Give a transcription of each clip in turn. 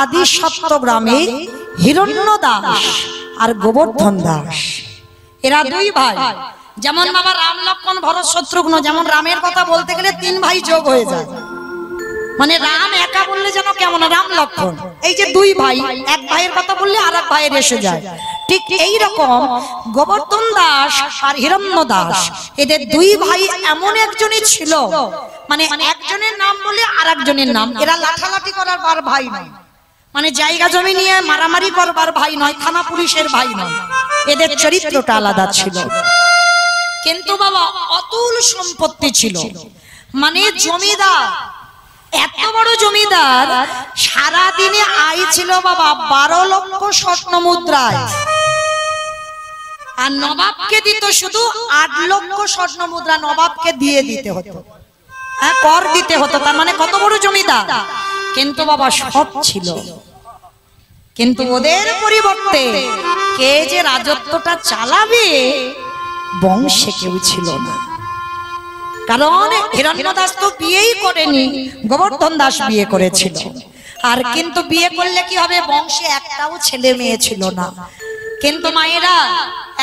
আদি সত্যগ্রামে হিরণ্য দাস আর গোবর্ধন দাস, এরা দুই ভাই। যেমন বাবা রাম লক্ষ্মণ ভরত শত্রুঘ্ন, যেমন রামের কথা বলতে গেলে তিন ভাই যোগ হয়ে যায়, মানে রাম একা বললে যেন কেমন, রাম লক্ষ্মণ এই যে দুই ভাই, এক ভাইয়ের কথা বললে আর এক ভাইয়ের এসে যায়। ঠিক এই রকম গোবর্ধন দাস আর হিরণ্য দাস, এদের দুই ভাই এমন একজনই ছিল, মানে একজনের নাম বলে আর একজনের নাম, এরা লাঠালাঠি করার বার ভাই নয়, মানে জায়গা জমি নিয়ে মারামারি করবার ভাই নয়, থানা পুলিশের ভাই নয়, এদের চরিত্রটা আলাদা ছিল। কিন্তু বাবা অতুল সম্পত্তি ছিল, মানে জমিদার, এত বড় জমিদার, সারা দিনে আয় ছিল বাবা 12 লক্ষ স্বর্ণ মুদ্রায়, আর নবাবকে দিত শুধু 8 লক্ষ স্বর্ণ মুদ্রা, নবাবকে দিয়ে দিতে হতো, হ্যাঁ কর দিতে হতো, তার মানে কত বড় জমিদার। কিন্তু বাবা সব ছিল, কিন্তু ওদের পরিবর্তে কে যে রাজত্বটা চালাবে বংশে কেউ ছিল না। কারণ হিরণ্য দাস তো বিয়েই করেনি, গোবর্ধন দাস বিয়ে করেছিল, আর কিন্তু বিয়ে করলে কি হবে, বংশে একটাও ছেলে মেয়ে ছিল না। কিন্তু মায়েরা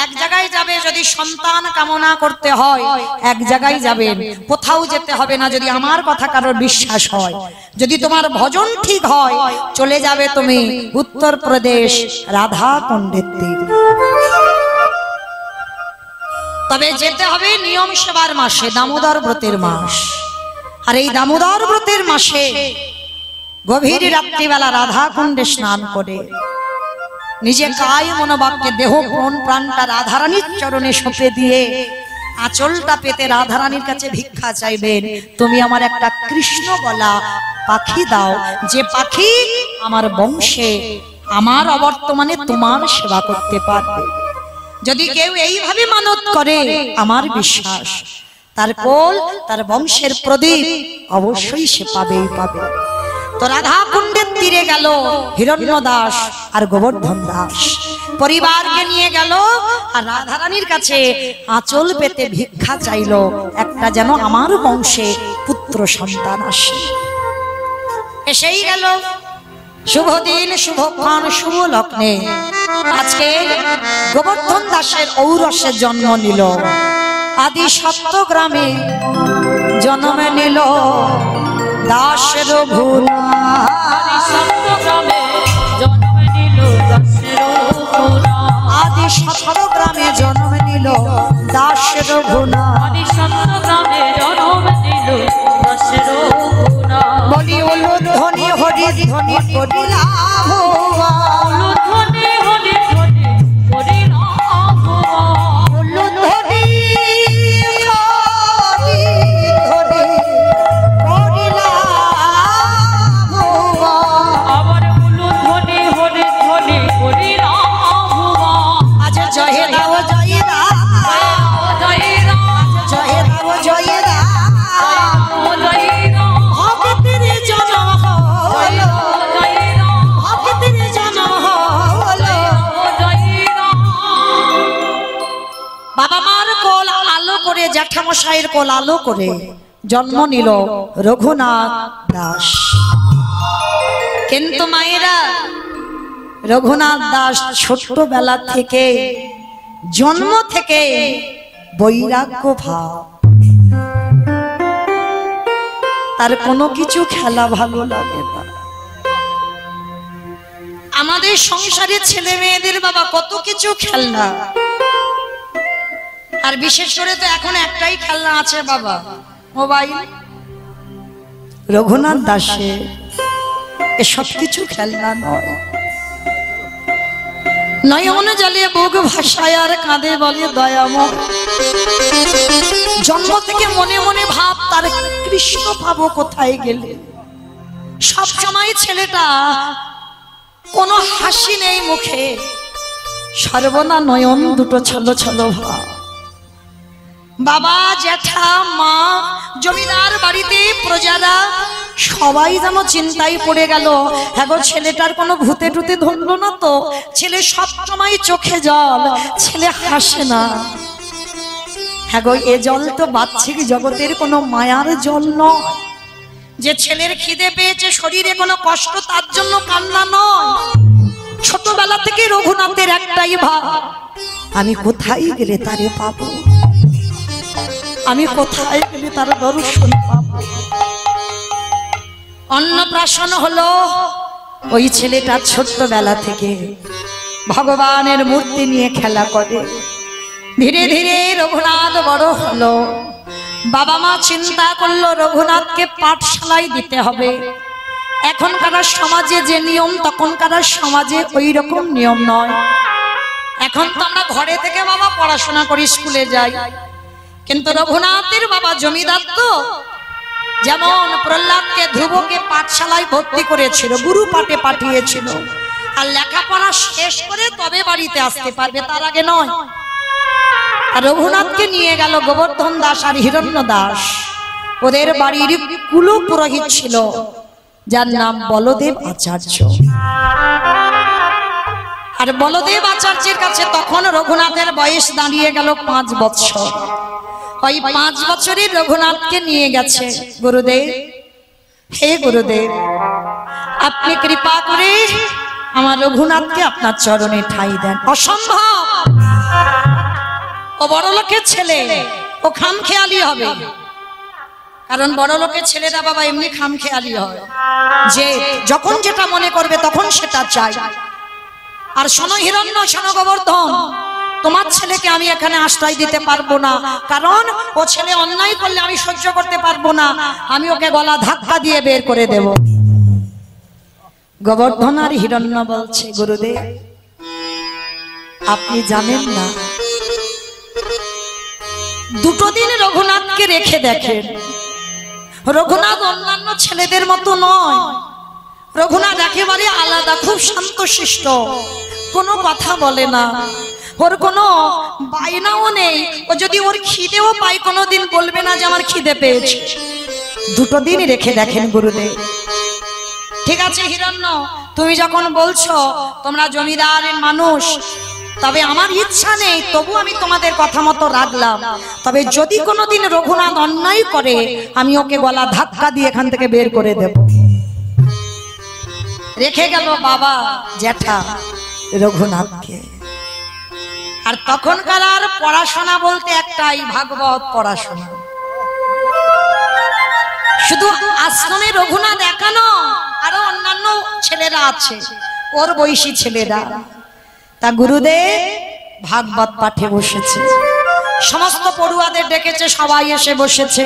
এক জায়গায় যাবে যদি সন্তান কামনা করতে হয়, এক জায়গায় যাবেন, কোথাও যেতে হবে না যদি আমার কথা কারোর বিশ্বাস হয়, যদি তোমার ভজন ঠিক হয়, চলে যাবে তুমি উত্তরপ্রদেশ রাধা কুণ্ডের তীরে। তবে যেতে হবে নিয়ম সেবার মাসে, দামোদর ব্রতের মাস, আর এই দামোদর ব্রতের মাসে গভীর রাত্রিবেলা রাধা কুণ্ডে স্নান করে নিজে কায় মনোবাক্যে দেহ মন প্রাণটা রাধারানীর চরণে সঁপে দিয়ে আঁচলটা পেতে রাধারানীর কাছে ভিক্ষা চাইবেন, তুমি আমার একটা কৃষ্ণ বলা পাখি দাও, যে পাখি আমার বংশে আমার অবর্তমানে তোমার সেবা করতে পারবে। যদি কেউ এইভাবে মানত করে, আমার বিশ্বাস তার কোল, তার বংশের প্রদীপ অবশ্যই সে পাবেই পাবে। তো রাধা কুণ্ডের তীরে গেল হিরণ্য দাস আর গোবর্ধন দাস, পরিবারকে নিয়ে গেল, আর রাধারানীর কাছে আঁচল পেতে ভিক্ষা চাইল, একটা যেন আমার বংশে পুত্র সন্তান আসে। এসেই গেল শুভ দিন, শুভ ক্ষণ, শুভ লগ্নে আজকে গোবর্ধন দাসের ঔরসে জন্ম নিল, আদি সত্যগ্রামে জন্ম নিল দাস রঘুনাথ, আদি সত্যগ্রামে জন্ম নিল দাস রঘুনাথ, আদি সত্যগ্রামে জন্ম নিল দাস রঘুনাথ, আদি সত্যগ্রামে জন্ম নিল দাস রঘুনাথ। বলি উলুধ্বনি হরি ধ্বনি করিলা ভগবান, উলুধ্বনি হরি ধ্বনি করিলা ভগবান, উলুধ্বনি হরি ধ্বনি করিলা ভগবান, আবার উলুধ্বনি হরি ধ্বনি করিলা ভগবান। আজ জয় দাও জয় দাও জয় দাও জয় দাও জয় দাও জয় দাও, ভক্তের জনম হলো জয় দাও, ভক্তের জনম হলো জয় দাও। বাবা মার কোল আলো করে, জ্যাঠামশাইয়ের কোল আলো করে জন্ম নিল রঘুনাথ দাস। কিন্তু মায়েরা রঘুনাথ দাস ছোট্টবেলা থেকে, জন্ম থেকে বৈরাগ্য ভাব, তার কোনো কিছু খেলা ভালো লাগে না। আমাদের সংসারে ছেলে মেয়েদের বাবা কত কিছু খেলনা, আর বিশেষ করে তো এখন একটাই খেলনা আছে বাবা, মোবাইল। রঘুনাথ দাসে এসব কিছু খেলনা নয়, নয়ন জলে বুক ভাসায় আর কাঁদে বলে দয়াময়। জন্ম থেকে মনে মনে ভাব তার কৃষ্ণ পাবো কোথায় গেলে। সব সময় ছেলেটা কোনো হাসি নেই মুখে, সর্বনা নয়ন দুটো ছলো ছলো ভাব। বাবা জ্যাঠা মা জমিদার বাড়িতে প্রজারা সবাই যেন চিন্তায় পড়ে গেল, এখন ছেলেটার কোনো ভূতে টুতে ধরলো না তো, ছেলে সব সময় চোখে জল, ছেলে হাসে না। হ্যাঁ গো, এ জল তো বাহ্যিক জগতের কোনো মায়ার জল নয়, যে ছেলের খিদে পেয়েছে, শরীরে কোনো কষ্ট, তার জন্য কান্না রঘুনাথের একটাই ভাব, আমি কোথায় গেলে তারে পাবো, আমি কোথায় গেলে তার দর্শন পাবো। অন্নপ্রাশন হলো, ওই ছেলেটা ছোট্টবেলা থেকে ভগবানের মূর্তি নিয়ে খেলা করে। ধীরে ধীরে রঘুনাথ বড় হলো। বাবা মা চিন্তা করলো রঘুনাথকে পাঠশালায় দিতে হবে। এখনকার সমাজে যে নিয়ম, তখনকার সমাজে ওই রকম নিয়ম নয়। এখন তো আমরা ঘরে থেকে বাবা পড়াশোনা করি, স্কুলে যাই, কিন্তু রঘুনাথের বাবা জমিদার তো, যেমন প্রহ্লাদকে ধ্রুবকে পাঠশালায় ভর্তি করেছিল, গুরু পাঠে পাঠিয়েছিল, আর লেখাপড়া শেষ করে তবে বাড়িতে আসতে পারবে, তার আগে নয়। আর রঘুনাথকে নিয়ে গেল গোবর্ধন দাস আর হিরণ্য দাস। ওদের বাড়ির কুল পুরোহিত ছিল, যার নাম বলদেব আচার্য। আর বলদেব আচার্যের কাছে তখন রঘুনাথের বয়স দাঁড়িয়ে গেল 5 বছর। ওই 5 বছরের রঘুনাথকে নিয়ে গেছে গুরুদেব, হে গুরুদেব, আপনি কৃপা করে আমার রঘুনাথকে আপনার চরণে ঠাঁই দেন। অসম্ভব, ও বড় লোকের ছেলে, ও খামখেয়ালি হবে। কারণ বড় লোকের ছেলেরা বাবা এমনি খামখেয়ালি হয়, যে যখন যেটা মনে করবে তখন সেটা চাই। আর শোনো হিরণ্য, শোনো গোবর্ধন, তোমার ছেলেকে আমি এখানে আশ্রয় দিতে পারবো না, কারণ ও ছেলে অন্যায় করলে আমি সহ্য করতে পারবো না, আমি ওকে গলা ধাক্কা দিয়ে বের করে দেব। গোবর্ধন আর হিরণ্য বলছে, গুরুদেব আপনি জানেন না, 2 দিন রঘুনাথকে রেখে দেখেন। রঘুনাথ অন্যান্য ছেলেদের মতো নয়, রঘুনাথ একেবারে আলাদা, খুব শান্তশিষ্ট, কোনো কথা বলে না, ওর কোনো বায়নাও নেই। ও যদি ওর খিদেও পায় কোনোদিন বলবে না যে আমার খিদে পেয়েছে। 2 দিন রেখে দেখেন গুরুদেব। ঠিক আছে হিরণ্য, তুমি যখন বলছো তোমরা জমিদারের মানুষ, তবে আমার ইচ্ছা নেই, তবু আমি তোমাদের কথা মতো রাখলাম। তবে যদি কোনোদিন রঘুনাথ অন্যায় করে, আমি ওকে গলা ধাক্কা দিয়ে এখান থেকে বের করে দেব। রেখে গেল বাবা জ্যাঠা রঘুনাথকে। আর তখনকার আর পড়াশোনা বলতে একটাই, ভাগবত পড়াশোনা। শুধু আশ্রমে রঘুনাথ একানো, আরো অন্যান্য ছেলেরা আছে, ওর বয়সী ছেলেরা। তা গুরুদেব ভাগবত পাঠে বসেছে, সমস্ত পড়ুয়াদের ডেকেছে, সবাই এসে বসেছে।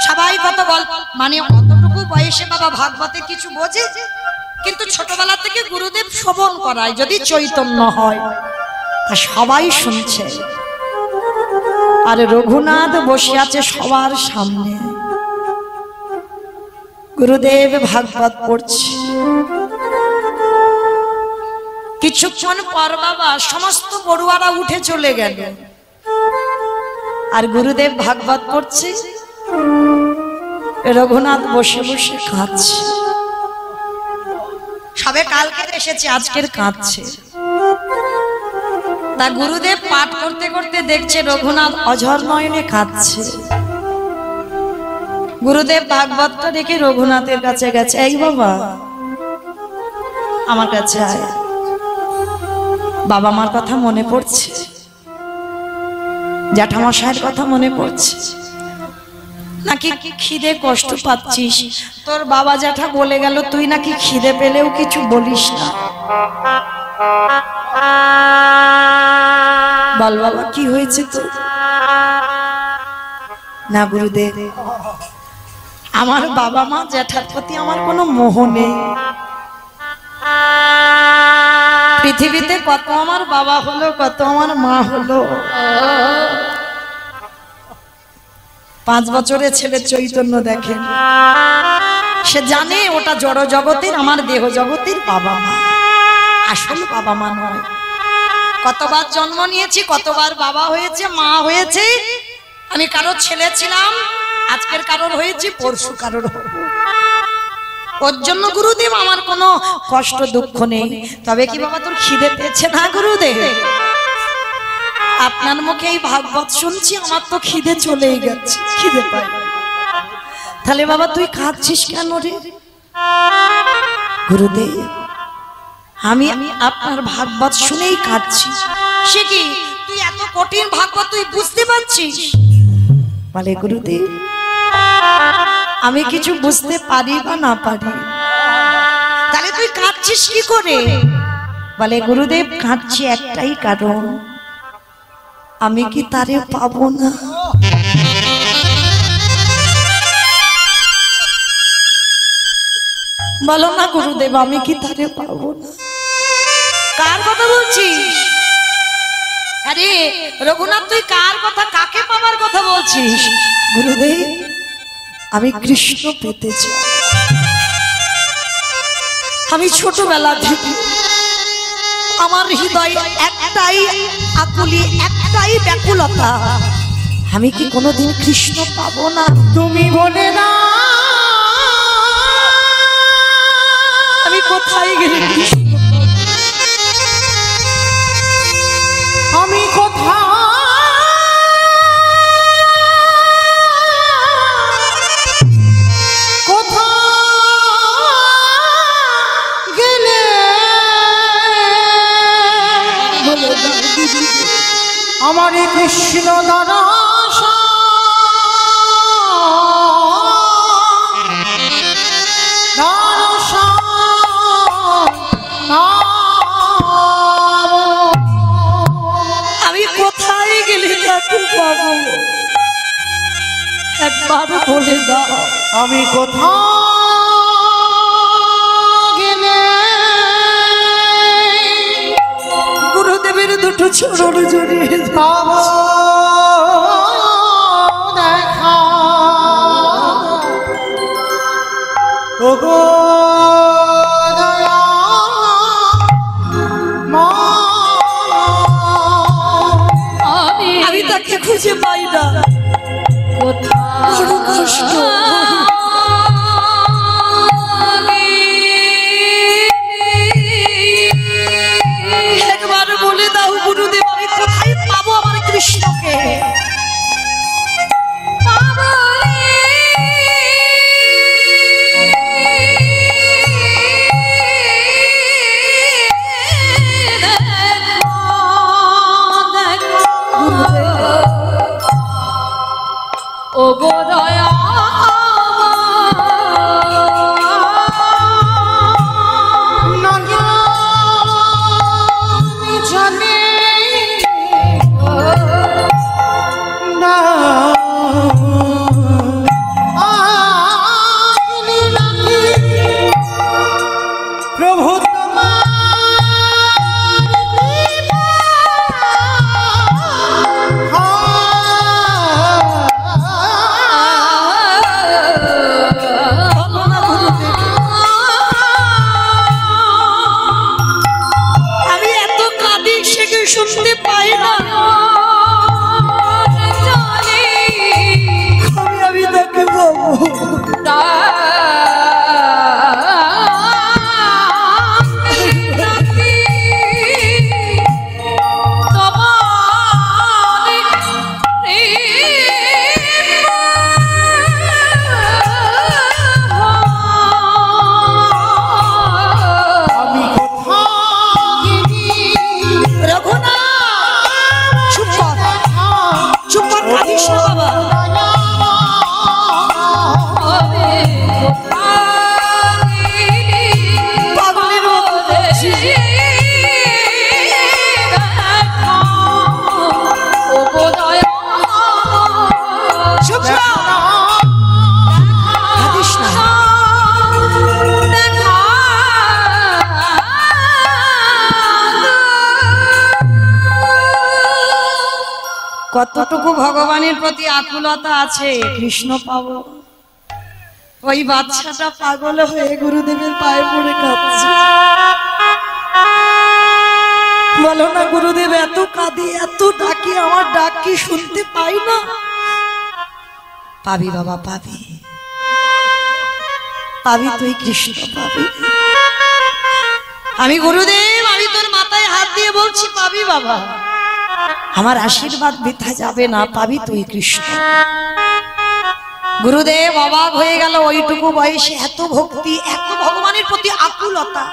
সবাই কত গল্প, মানে অতটুকু বয়সে বাবা ভাগবতে কিছু বোঝে, কিন্তু ছোটবেলা থেকে গুরুদেব শ্রবণ করায়, যদি চৈতন্য হয়। তা সবাই শুনছে, আর রঘুনাথ বসে আছে সবার সামনে। গুরুদেব ভাগবত পড়ছে। কিছুক্ষণ পর বাবা সমস্ত পড়ুয়ারা উঠে চলে গেল, আর গুরুদেব ভাগবত পড়ছে, রঘুনাথ বসে বসে কাঁদছে। সবে কালকে এসেছে, আজকের কাঁদছে। তা গুরুদেব পাঠ করতে করতে দেখছে রঘুনাথ অঝর নয়নে কাঁদছে। গুরুদেব ভাগবতটা দেখে রঘুনাথের কাছে গেছে, এই বাবা আমার কাছে আয়, বাবা মার কথা মনে পড়ছে, জ্যাঠামশাইয়ের কথা মনে পড়ছে নাকি খিদে কষ্ট পাচ্ছিস? তোর বাবা জ্যাঠা বলে গেল তুই নাকি খিদে পেলেও কিছু বলিস না। বল বাবা কি হয়েছে তোর? না গুরুদেব, আমার বাবা মা জ্যাঠার প্রতি আমার কোনো মোহ নেই। পৃথিবীতে কত আমার বাবা হলো, কত আমার মা হলো। 5 বছরের ছেলে চৈতন্য দেখেন, সে জানে ওটা জড় জগতের, আমার দেহ জগতের বাবা মা, আসল বাবা মা নয়। কতবার জন্ম নিয়েছি, কতবার বাবা হয়েছে, মা হয়েছে। আমি কারোর ছেলে ছিলাম, আজকের কারোর হয়েছি, পরশু কারোর হবো। ওর জন্য গুরুদেব আমার কোনো কষ্ট দুঃখ নেই। তবে কি বাবা তোর খিদে পেয়েছে না গুরুদেব? আপনার মুখে এই ভাগবত শুনছি, আমার তো খিদে চলেই গেছে, খিদে পাই। তাহলে বাবা তুই কাঁদছিস কেন রে? গুরুদেব আমি আপনার ভাগবত শুনেই কাঁদছি। সে কি তুই এত কঠিন ভাগবত তুই বুঝতে পারছিস? বলে গুরুদেব আমি কিছু বুঝতে পারি বা না পারি, তাহলে তুই কাঁদছিস কি করে? বলে গুরুদেব কাঁদছি একটাই কারণ, আমি কি তারে পাবো না। বলো না গুরুদেব আমি কি তারে পাবো না। কার কথা বলছিস? আরে রঘুনাথ তুই কার কথা, কাকে পাবার কথা বলছিস? গুরুদেব আমি কৃষ্ণ পেতে চাই। আমি ছোটবেলা থেকে আমার হৃদয়ে একটাই আকুলি, একটাই ব্যাকুলতা, আমি কি কোনোদিন কৃষ্ণ পাবো না? তুমি বলে না আমি কোথায় গেলে কৃষ্ণ, আমি কোথায় গেলে আমার কৃষ্ণ দ্বারা আমি কোথায় গেলে তাকে পাবো? একবার বলে দাও। আমি কোথায় গেলে গুরুদেবের দুটো চরণ জড়িয়ে পাবো দেখা? ওগো দয়া মা, আমি তাকে খুঁজে পাই না, বড় কষ্ট। একবার বলে দাও গুরুদেব আমি কোথায় পাবো আমার কৃষ্ণকে? ও গো দয়া জানে না প্রভু আমি এত কাঁদি সে কি শুনতে পাই না? আমি তাকে পাবো। কতটুকু ভগবানের প্রতি আকুলতা আছে কৃষ্ণ পাবো। ওই বাচ্চাটা পাগল হয়ে গুরুদেবের পায়ে পড়ে কাঁদছে। বলো না গুরুদেব এত কাঁদি এত ডাকি, আমার ডাক কি শুনতে পাই না? পাবি বাবা পাবি, পাবি তুই কৃষ্ণ পাবি। আমি গুরুদেব আমি তোর মাথায় হাত দিয়ে বলছি পাবি বাবা, আমার আশীর্বাদ বৃথা যাবে না, পাবি তুই কৃষ্ণ। গুরুদেব অবাক হয়ে গেল, ওইটুকু বয়সে এত ভক্তি, এত ভগবানের প্রতি আকুলতা।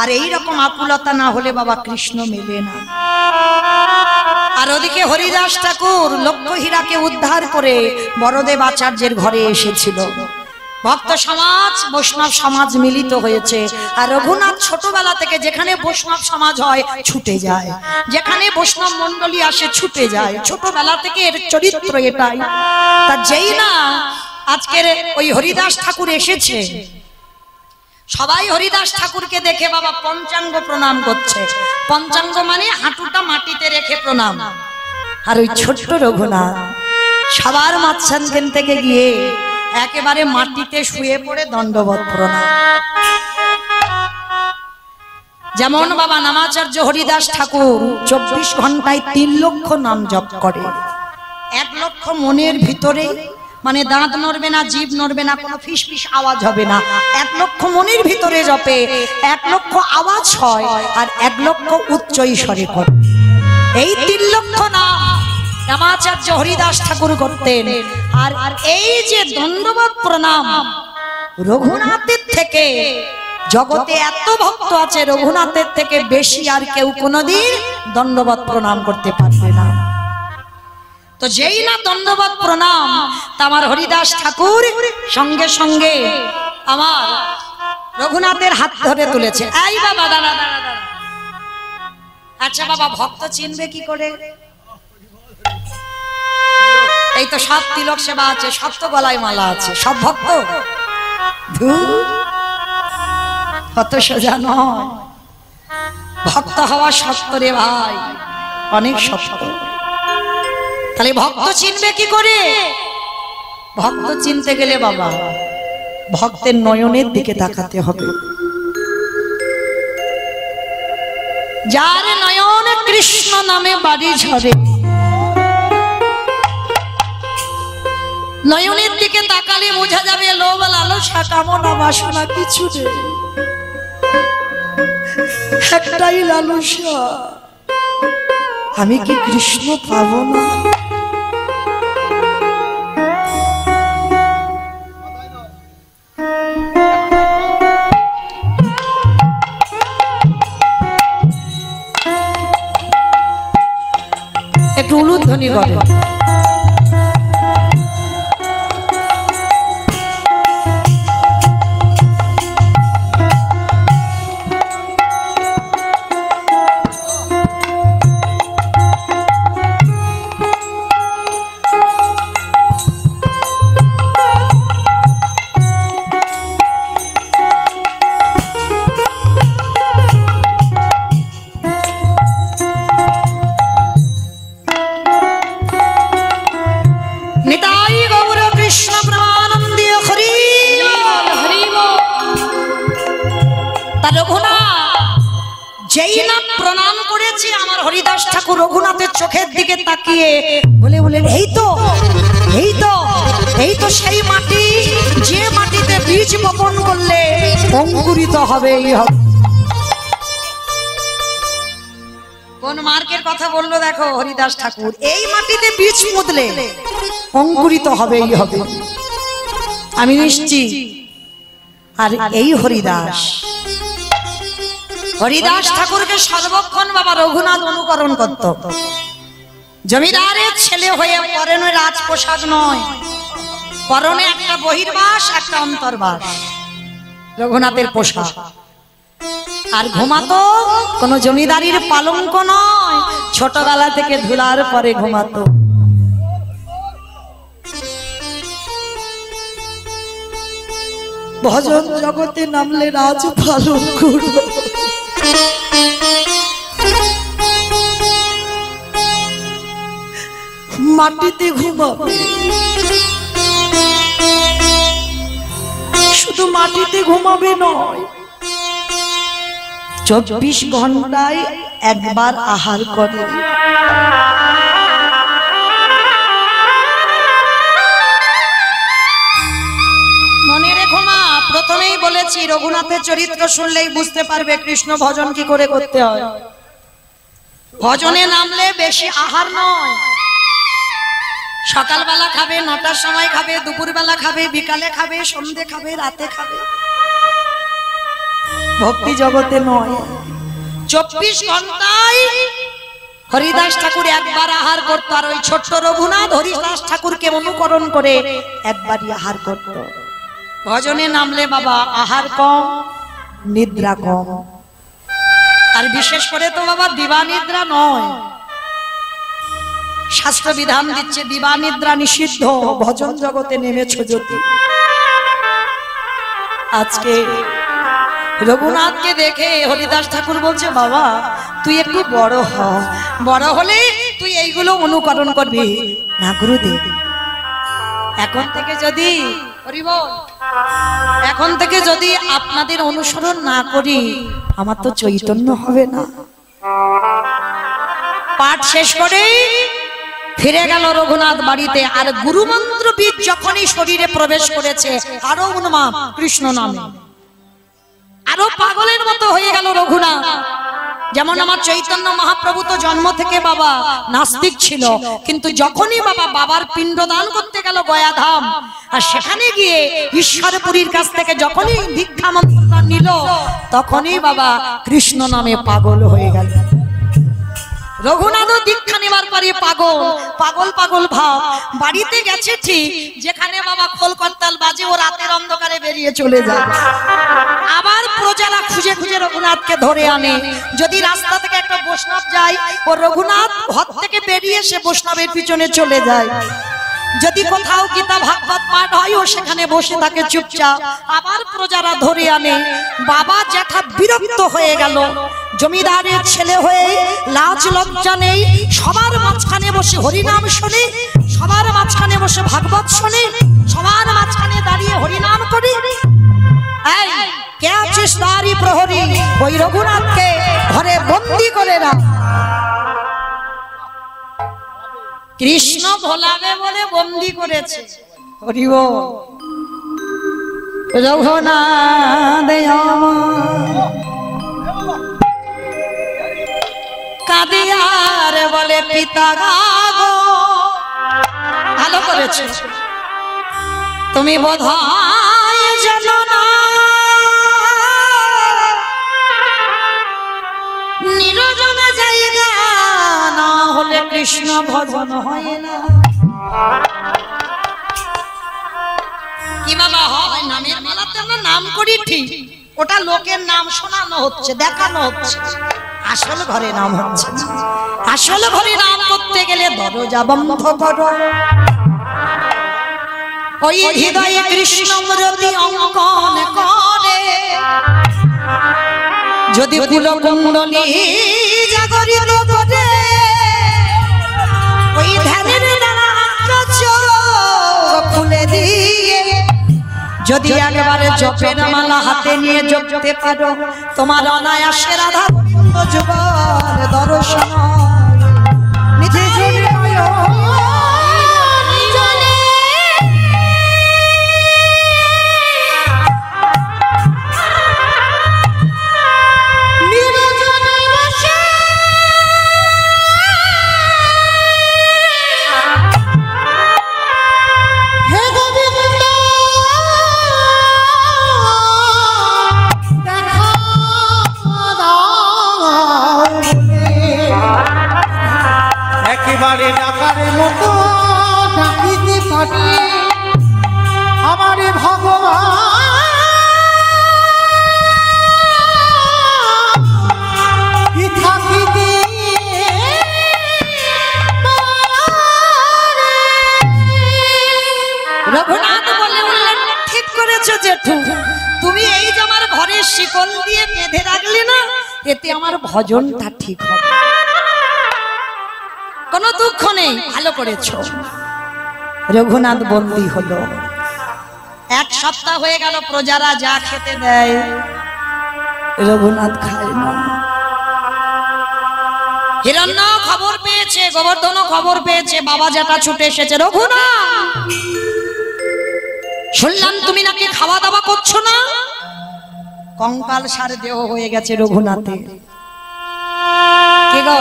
আর এই রকম আকুলতা না হলে বাবা কৃষ্ণ মেলে না। আর ওদিকে হরিদাস ঠাকুর লক্ষ্য হীরাকে উদ্ধার করে বড়দেব আচার্যের ঘরে এসেছিল। ভক্ত সমাজ বৈষ্ণব সমাজ মিলিত হয়েছে। আর রঘুনাথ ছোটবেলা থেকে যেখানে বৈষ্ণব সমাজ হয় ছুটে যায়, যেখানে বৈষ্ণব মন্ডলী আসে ছুটে যায়, ছোটবেলা থেকে এর চরিত্র এটাই। তা যেই না আজকের ওই হরিদাস ঠাকুর এসেছে, সবাই হরিদাস ঠাকুরকে দেখে বাবা পঞ্চাঙ্গ প্রণাম করছে। পঞ্চাঙ্গ মানে হাঁটুটা মাটিতে রেখে প্রণাম। আর ওই ছোট্ট রঘুনাথ সবার মাঝখান থেকে গিয়ে একেবারে মাটিতে শুয়ে পড়ে দণ্ডবত প্রণাম। যেমন বাবা নামাচার্য হরিদাস ঠাকুর 24 ঘন্টায় 3 লক্ষ নাম জপ করে। 1 লক্ষ মনের ভিতরে, মানে দাঁত নড়বে না, জিভ নড়বে না, কোনো ফিস ফিস আওয়াজ হবে না। 1 লক্ষ মনের ভিতরে জপে, 1 লক্ষ আওয়াজ হয়, আর 1 লক্ষ উচ্চ ঈশ্বরে করে। এই 3 লক্ষ নাম নামাচার্য হরিদাস ঠাকুর করতেন। আর এই যে দণ্ডবত প্রণাম, রঘুনাথের থেকে জগতে এত ভক্ত আছে, রঘুনাথের থেকে বেশি আর কেউ কোনোদিন দণ্ডবত প্রণাম করতে পারবে না। তো যেই না দণ্ডবত প্রণাম, তা আমার হরিদাস ঠাকুর সঙ্গে সঙ্গে আমার রঘুনাথের হাত ধরে তুলেছে। এই বাবা দাঁড়া দাঁড়া দাঁড়া। আচ্ছা বাবা, ভক্ত চিনবে কি করে? এই তো সব তিলক সেবা আছে, সব তো গলায় মালা আছে, সব ভক্ত? কত সোজা নয়। ভক্ত হওয়া শক্ত রে ভাই, অনেক শক্ত। তাহলে ভক্ত চিনবে কি করে? ভক্ত চিনতে গেলে বাবা ভক্তের নয়নের দিকে তাকাতে হবে। যার নয়নে কৃষ্ণ নামে বাড়ি ঝরে, নয়নের দিকে তাকালে বোঝা যাবে লোভ লালসা কামনা বাসনা কিছু নেই, একটাই লালসা, আমি কি কৃষ্ণ পাবো না? একটু উলুধ্বনি করে। হরিদাস ঠাকুর রঘুনাথের চোখের দিকে তাকিয়ে বলে বলেন, এই তো এই তো এই তো সেই মাটি, যে মাটিতে বীজ বপন করলে অঙ্কুরিত হবে। কোন মার্কের কথা বললো দেখো হরিদাস ঠাকুর, এই মাটিতে বীজ মুদলে অঙ্কুরিত হবে, এই হবে। আমি নিশ্চিত। আর এই হরিদাস, হরিদাস ঠাকুরকে সর্বক্ষণ বাবা রঘুনাথ অনুকরণ করত। জমিদারের ছেলে হয়ে পরনে রাজ পোশাক নয়, পরনে একটা বহির্বাস একটা অন্তর্বাস, রঘুনাথের পোশাক। আর ঘুমাতো কোন জমিদারির পালঙ্ক নয়, ছোটবেলা থেকে ধুলার পরে ঘুমাতো। ভজন জগতে নামলে রাজ পালঙ্ক, মাটিতে ঘুমাবে, শুধু মাটিতে ঘুমাবে নয়, 24 ঘন্টায় একবার আহার করে। মনে রেখো মা, প্রথমেই বলেছি রঘুনাথের চরিত্র শুনলেই বুঝতে পারবে কৃষ্ণ ভজন কি করে করতে হয়। ভজনে নামলে বেশি আহার নয়, সকালবেলা খাবে, 9টার সময় খাবে, দুপুরবেলা খাবে, বিকালে খাবে, সন্ধ্যে খাবে, রাতে খাবে। ভক্তি জগতে নয়। 24 ঘন্টায় হরিদাস ঠাকুর একবার আহার করতো, আর ওই ছোট্ট রঘুনাথ হরিদাস ঠাকুরকে অনুকরণ করে একবারই আহার করত। ভজনে নামলে বাবা আহার কম, নিদ্রা কম, আর বিশেষ করে তো বাবা দিবা নিদ্রা নয়। শাস্ত্র বিধান দিচ্ছে দিবা নিদ্রা নিষিদ্ধ, ভজন জগতে নেমেছো যদি। আজকে রঘুনাথকে দেখে হরিদাস ঠাকুর বলছে বাবা তুই একটু বড় হ, বড় হলে তুই এইগুলো অনুকরণ করবি না গুরুদেব। এখন থেকে যদি এখন থেকে যদি আপনাদের অনুসরণ না করি আমার তো চৈতন্য হবে না। পাঠ শেষ করে ফিরে গেল রঘুনাথ বাড়িতে। আর গুরুমন্ত্র বীজ যখনই শরীরে প্রবেশ করেছে আরো উন্মাদ কৃষ্ণ নামে, আরো পাগলের মতো হয়ে গেল রঘুনাথ। যেমন আমার চৈতন্য মহাপ্রভু তো জন্ম থেকে বাবা নাস্তিক ছিল, কিন্তু যখনই বাবার পিণ্ডদান করতে গেল গয়াধাম, আর সেখানে গিয়ে ঈশ্বরপুরীর কাছ থেকে যখনই ভিক্ষা মন্ত্র নিল তখনই বাবা কৃষ্ণ নামে পাগল হয়ে গেল। রঘুনাথও দীক্ষা নেবার পরে পাগল পাগল পাগল ভাব। বাড়িতে গেছে ঠিক, যেখানে বাবা খোল করতাল বাজে ও রাতের অন্ধকারে বেরিয়ে চলে যায়। আবার প্রজারা খুঁজে খুঁজে রঘুনাথকে ধরে আনে। যদি রাস্তা থেকে একটা বৈষ্ণব যায় ও রঘুনাথ ঘর থেকে বেরিয়ে সে বৈষ্ণবের পিছনে চলে যায়। যদি কোথাও গীতা ভাগবত পাঠ হয় ও সেখানে বসে থাকে চুপচাপ। আবার প্রজারা ধরে আনে। বাবা জ্যাঠা বিরক্ত হয়ে গেল। জমিদারের ছেলে হয়ে লাজ লজ্জা নেই, সবার মাঝখানে বসে হরিনাম শোনে, সবার মাঝখানে বসে ভাগবত শোনে, সবার মাঝখানে দাঁড়িয়ে হরিনাম করি। এই কে আছিস তারই প্রহরী, ওই রঘুনাথকে ঘরে বন্দি করে রাখ। কৃষ্ণ ভোলাবে বলে বন্দি করেছে। হরি বল। রঘুনাথ কাদিয়ার বলে পিতা গো, ভালো করেছে তুমি বোধহয় জানো না, নিরজন জায়গা না হলে কৃষ্ণ ভজন হয় না। কি বাবা হয় নামের মালাতে আমরা নাম করি ঠিক, ওটা লোকের নাম শোনানো হচ্ছে, দেখানো হচ্ছে, আসল ঘরে নাম হচ্ছে। আসল ঘরে নাম করতে গেলে দরজা বন্ধ করো। ওই হৃদয়ে কৃষ্ণ মূর্তি অঙ্কন করে, যদি ফুল কুণ্ডলী জাগরিত করে, ওই ধ্যানের দ্বারা চোখ খুলে দিয়ে যদি একবারে জপের মালা হাতে নিয়ে জপতে পারো, তোমার অনায়াসে রাধা গোবিন্দ যুগল দর্শন। একেবারে ডাকার মতো ডাকিতে পারি আমার ভগবান থাকিতে। রঘুনাথ বলে উঠলেন ঠিক করেছো জেঠু, তুমি এই যে আমার ঘরের শিকল দিয়ে বেঁধে রাখলে না, এতে আমার ভজনটা ঠিক হবে, কোনো দুঃখ নেই, ভালো করেছো। রঘুনাথ বন্দী হলো। 1 সপ্তাহ হয়ে গেল, প্রজারা যা খেতে দেয় রঘুনাথ খায় না। হিরণ্য খবর পেয়েছে, গোবর্ধন খবর পেয়েছে, বাবা জ্যাঠা ছুটে এসেছে। রঘুনাথ শুনলাম তুমি নাকি খাওয়া দাওয়া করছো না। কঙ্কাল সার দেহ হয়ে গেছে রঘুনাথের। কি গো,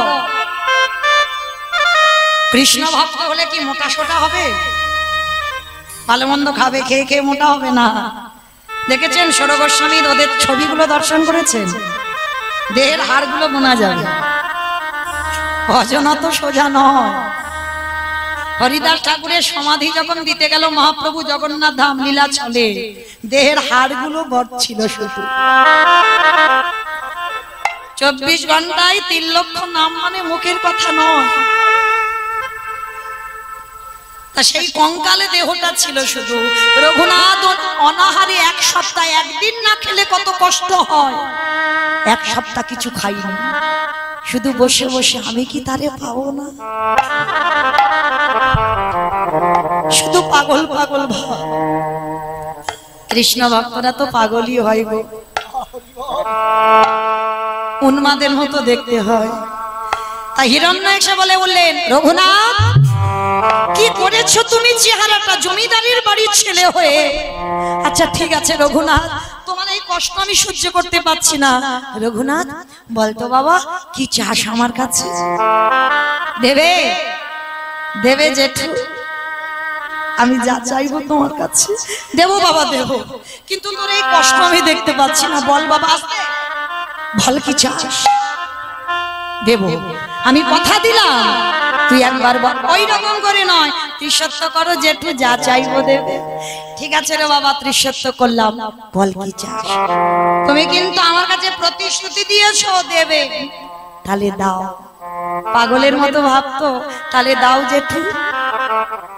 কৃষ্ণ ভক্ত হলে কি মোটা সোটা হবে? ভালো মন্দ খাবে, খেয়ে খেয়ে মোটা হবে না। দেখেছেন সৌর গোস্বামীর ওদের ছবিগুলো দর্শন করেছেন? দেহের হাড়গুলো গোনা যাবে। ভজন অত সোজা নয়। হরিদাস ঠাকুরের সমাধি যখন দিতে গেল মহাপ্রভু জগন্নাথ ধাম লীলা চলে, দেহের হাড়গুলো বড়ছিল শুধু। 24 ঘন্টায় 3 লক্ষ নাম মানে মুখের কথা নয়। তা সেই কঙ্কালে দেহটা ছিল শুধু। রঘুনাথ অনাহারে 1 সপ্তাহ, একদিন না খেলে কত কষ্ট হয়। 1 সপ্তাহ কিছু খাইনি, শুধু বসে বসে আমি কি তারে পাবো না, শুধু পাগল পাগল ভাব। কৃষ্ণ ভক্তরা তো পাগলই হয় গো, উন্মাদের মতো দেখতে হয়। তাই হিরণ্য এসে বললেন, রঘুনাথ কি করেছো তুমি চেহারাটা জমিদারের বাড়ির ছেলে হয়ে? আচ্ছা ঠিক আছে রঘুনাথ, তোমার এই কষ্ট আমি সহ্য করতে পারছি না। রঘুনাথ বলতো বাবা কি চাস আমার কাছে? দেবে দেবে জেঠু, আমি যা চাইবো তোমার কাছে দেবো বাবা, দেবো, কিন্তু তোর এই কষ্ট আমি দেখতে পাচ্ছি না। বল বাবা, বল কি চাস? দেবো, আমি কথা দিলাম, তুই একবার বল। ওই রকম করে নয়, ত্রিসত্য করো জেঠু, যা চাইবো দেবে। ঠিক আছে রে বাবা, ত্রিসত্য করলাম, বল কি চাস? তুমি কিন্তু আমার কাছে প্রতিশ্রুতি দিয়েছো দেবে, তাহলে দাও। পাগলের মতো ভাবতো, তাহলে দাও জেঠু।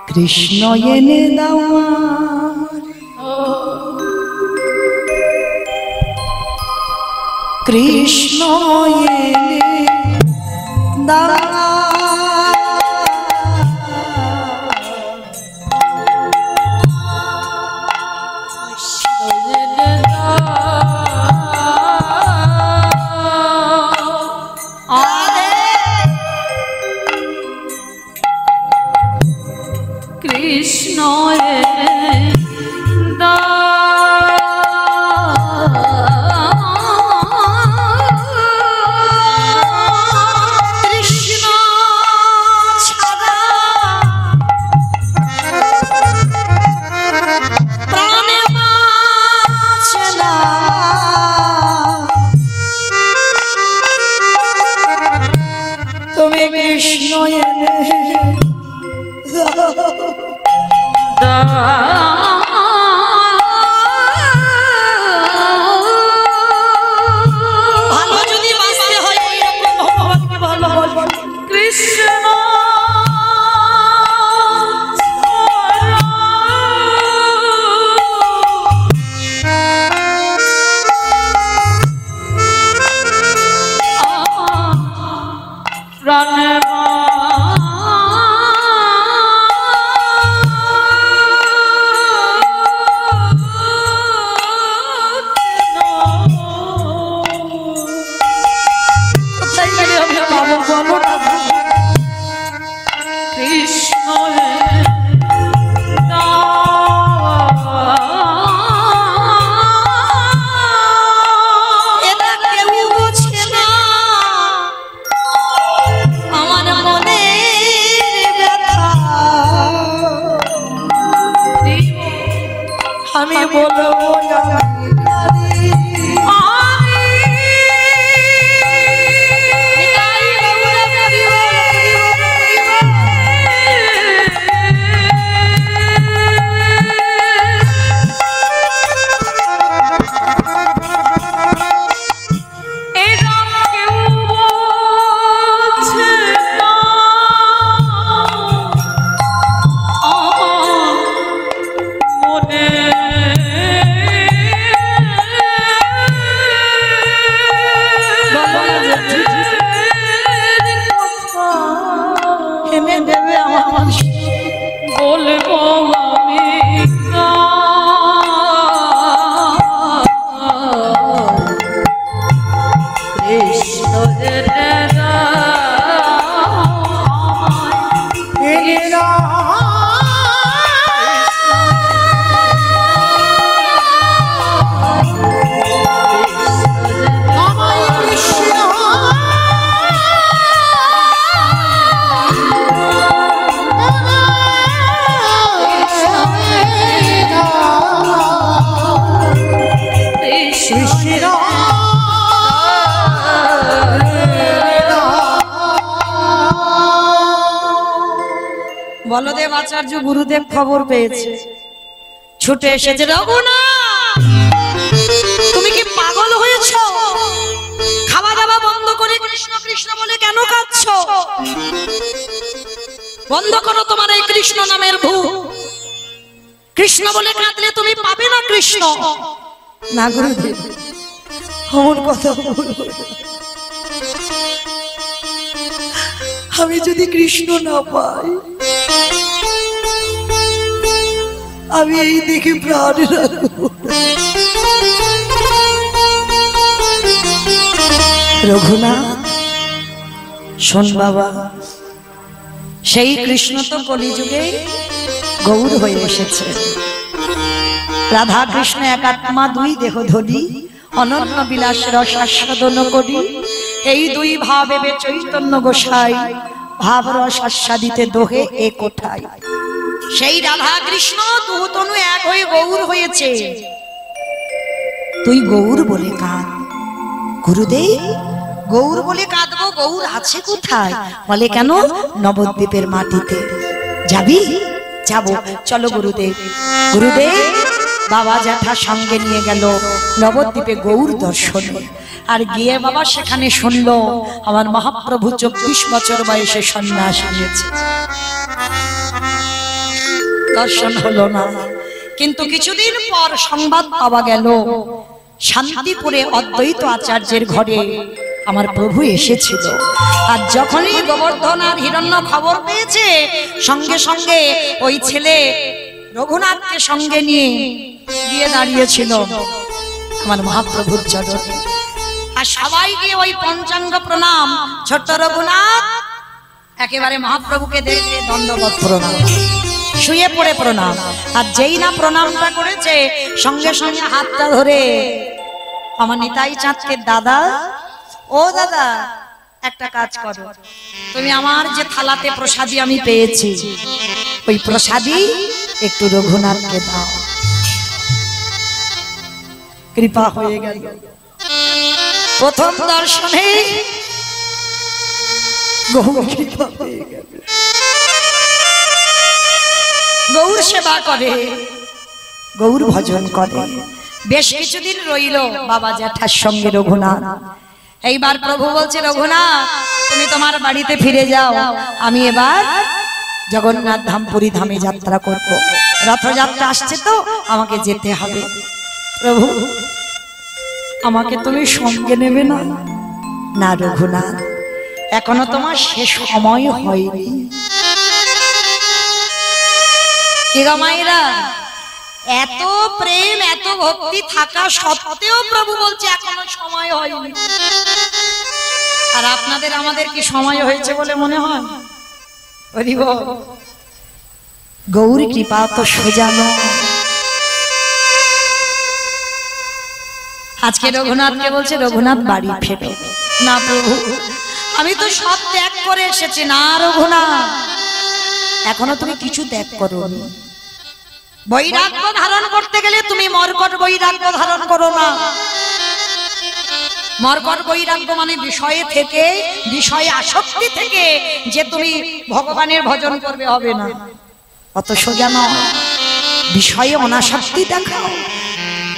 কৃষ্ণ এনে দাও, কৃষ্ণ এনে দাও, কৃষ্ণ কৃষ্ণ এনে ভালো যদি বাঁচতে হয় এইরকম ভগবানকে ভালোবাসো। কৃষ্ণ প্রাণে আমি বলবো বলবো আমি কৃষ্ণ বলদেব আচার্য গুরুদেব খবর পেয়েছে, ছুটে এসেছে, রঘুনাথ তুমি কি পাগল হয়েছ? খাওয়া দাওয়া বন্ধ করে কৃষ্ণ কৃষ্ণ বলে কেন কাঁদছ? বন্ধ করো তোমার এই কৃষ্ণ নামের ভূত। কৃষ্ণ বলে কাঁদলে তুমি পাবে না কৃষ্ণ। না গুরুদেব, আমার কথা আমি যদি কৃষ্ণ না পাই, আমি এই দেখে প্রাণ রাখবো। রঘুনাথ শোন বাবা, সেই কৃষ্ণ তো কলিযুগে গৌর হয়ে এসেছে। রাধা কৃষ্ণ এক আত্মা দুই দেহ ধরি, অনন্য বিলাস রস আস্বাদন করি। এই দুই ভাবে চৈতন্য গোসাই, ভাব রস আস্বাদিতে দোহে এ কোঠায়। সেই রাধা কৃষ্ণ দুতনু এক হয়ে গৌর হয়েছে। তুই গৌর বলে কাঁদ। গুরুদেব গৌর বলে কাঁদবো, গৌর আছে কোথায়? বলে কেন? নবদ্বীপের মাটিতে। যাবি? যাবো, চলো গুরুদেব। গুরুদেব বাবা জ্যাঠা সঙ্গে নিয়ে গেল নবদ্বীপে গৌর দর্শনে। আর গিয়ে বাবা সেখানে শুনলো আমার মহাপ্রভু 24 বছর বয়সে সন্ন্যাস নিয়েছে। দর্শন হলো না, কিন্তু কিছুদিন পর সংবাদ পাওয়া গেল শান্তিপুরে অদ্বৈত আচার্যের ঘরে আমার প্রভু এসেছিল। আর যখনই গোবর্ধন আর হিরণ্য খবর পেয়েছে, সঙ্গে সঙ্গে ওই ছেলে রঘুনাথকে সঙ্গে নিয়ে গিয়ে দাঁড়িয়েছিল আমার মহাপ্রভুর চরণে। আর সবাই গিয়ে ওই পঞ্চাঙ্গ প্রণাম, ছোট্ট রঘুনাথ একেবারে মহাপ্রভুকে দেখে দণ্ডবত প্রণাম, শুয়ে পড়ে প্রণাম। আর যেই না প্রণামটা করেছে, সঙ্গে সঙ্গে হাতটা ধরে আমার নিতাই চাঁদকে, দাদা ও দাদা একটা কাজ করো, তুমি আমার যে থালাতে প্রসাদী আমি পেয়েছি, ওই প্রসাদী একটু রঘুনাথকে দাও। কৃপা হয়ে গেল। প্রথম দর্শনে গৌর সেবা করে, গৌর ভজন করে। বেশ কিছুদিন রইল বাবা জ্যাঠার সঙ্গে রঘুনাথ। এইবার প্রভু বলছে, রঘুনাথ তুমি তোমার বাড়িতে ফিরে যাও, আমি এবার জগন্নাথ ধাম পুরী ধামে যাত্রা করব। রথযাত্রা আসছে তো আমাকে যেতে হবে। প্রভু আমাকে তুমি সঙ্গে নেবে না? না রঘুনাথ, এখনো তোমার শেষ সময় হয়নি। কি গো মায়েরা, এত প্রেম এত ভক্তি থাকা সত্ত্বেও প্রভু বলছে এখনো সময় হয়নি। আর আপনাদের আমাদের কি সময় হয়েছে বলে মনে হয়? গৌরী কৃপা তো সোজা নয়। আজকে রঘুনাথকে বলছে, রঘুনাথ বাড়ি ফেরো। না প্রভু, আমি তো সব ত্যাগ করে এসেছি। না রঘুনাথ, এখনো তুমি কিছু ত্যাগ করোনি। বৈরাগ্য ধারণ করতে গেলে তুমি মর্কট বৈরাগ্য ধারণ করো না। মর্কট বৈরাগ্য মানে বিষয়ে থেকে, বিষয়ে আসক্তি থেকে যে তুমি ভগবানের ভজন করবে, হবে না। অত সোজা নয়। বিষয়ে অনাসক্তি দেখাও।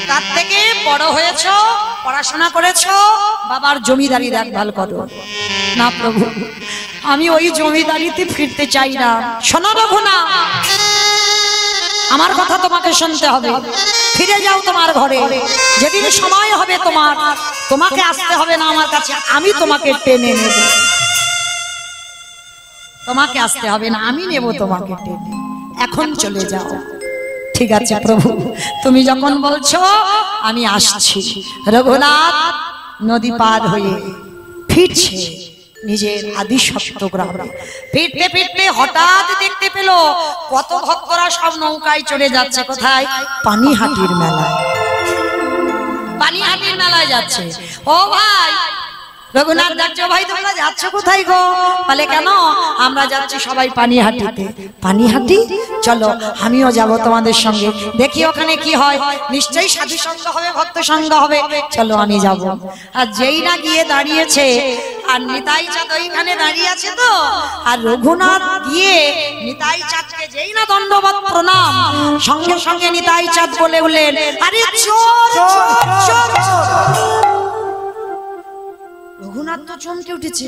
তার থেকে বড় হয়েছ, পড়াশোনা করেছ, বাবার জমিদারি দেখভাল করো। না প্রভু, আমি ওই জমিদারিতে ফিরতে চাই না। শোনো রঘুনাথ, আমার কথা তোমাকে শুনতে হবে। ফিরে যাও তোমার ঘরে। যেদিন সময় হবে তোমার, তোমাকে আসতে হবে না আমার কাছে, আমি তোমাকে টেনে নেব। তোমাকে আসতে হবে না, আমি নেব তোমাকে টেনে। এখন চলে যাও। ঠিক আছে প্রভু, তুমি যখন বলছো আমি আসছি। রঘুনাথ নদী পার হয়ে ফিরছে নিজের আদি সপ্তগ্রামে। ফিরতে ফিরতে হঠাৎ দেখতে পেল কত ভক্তরা সব নৌকায় চলে যাচ্ছে। কোথায়? পানিহাটির মেলায়। পানিহাটির মেলায় যাচ্ছে। ও ভাই, রঘুনাথ ডাকছে, ভাই তোমরা যাচ্ছ কোথায় গো? বলে কেন? আমরা যাচ্ছি সবাই পানিহাটিতে। পানিহাটি? চলো আমিও যাব তোমাদের সঙ্গে, দেখি ওখানে কি হয়। নিশ্চয়ই সাধু সঙ্গ হবে, ভক্ত সঙ্গ হবে, চলো আমি যাব। আর যেই না গিয়ে দাঁড়িয়েছে, আর নিতাই চাঁদ ওইখানে দাঁড়িয়ে আছে তো, আর রঘুনাথ গিয়ে নিতাই চাঁদকে যেই না দণ্ডবত প্রণাম, সঙ্গে সঙ্গে নিতাই চাঁদ বলে উঠলেন, আরে চোর চোর চোর। রঘুনাথ তো চমকে উঠেছে,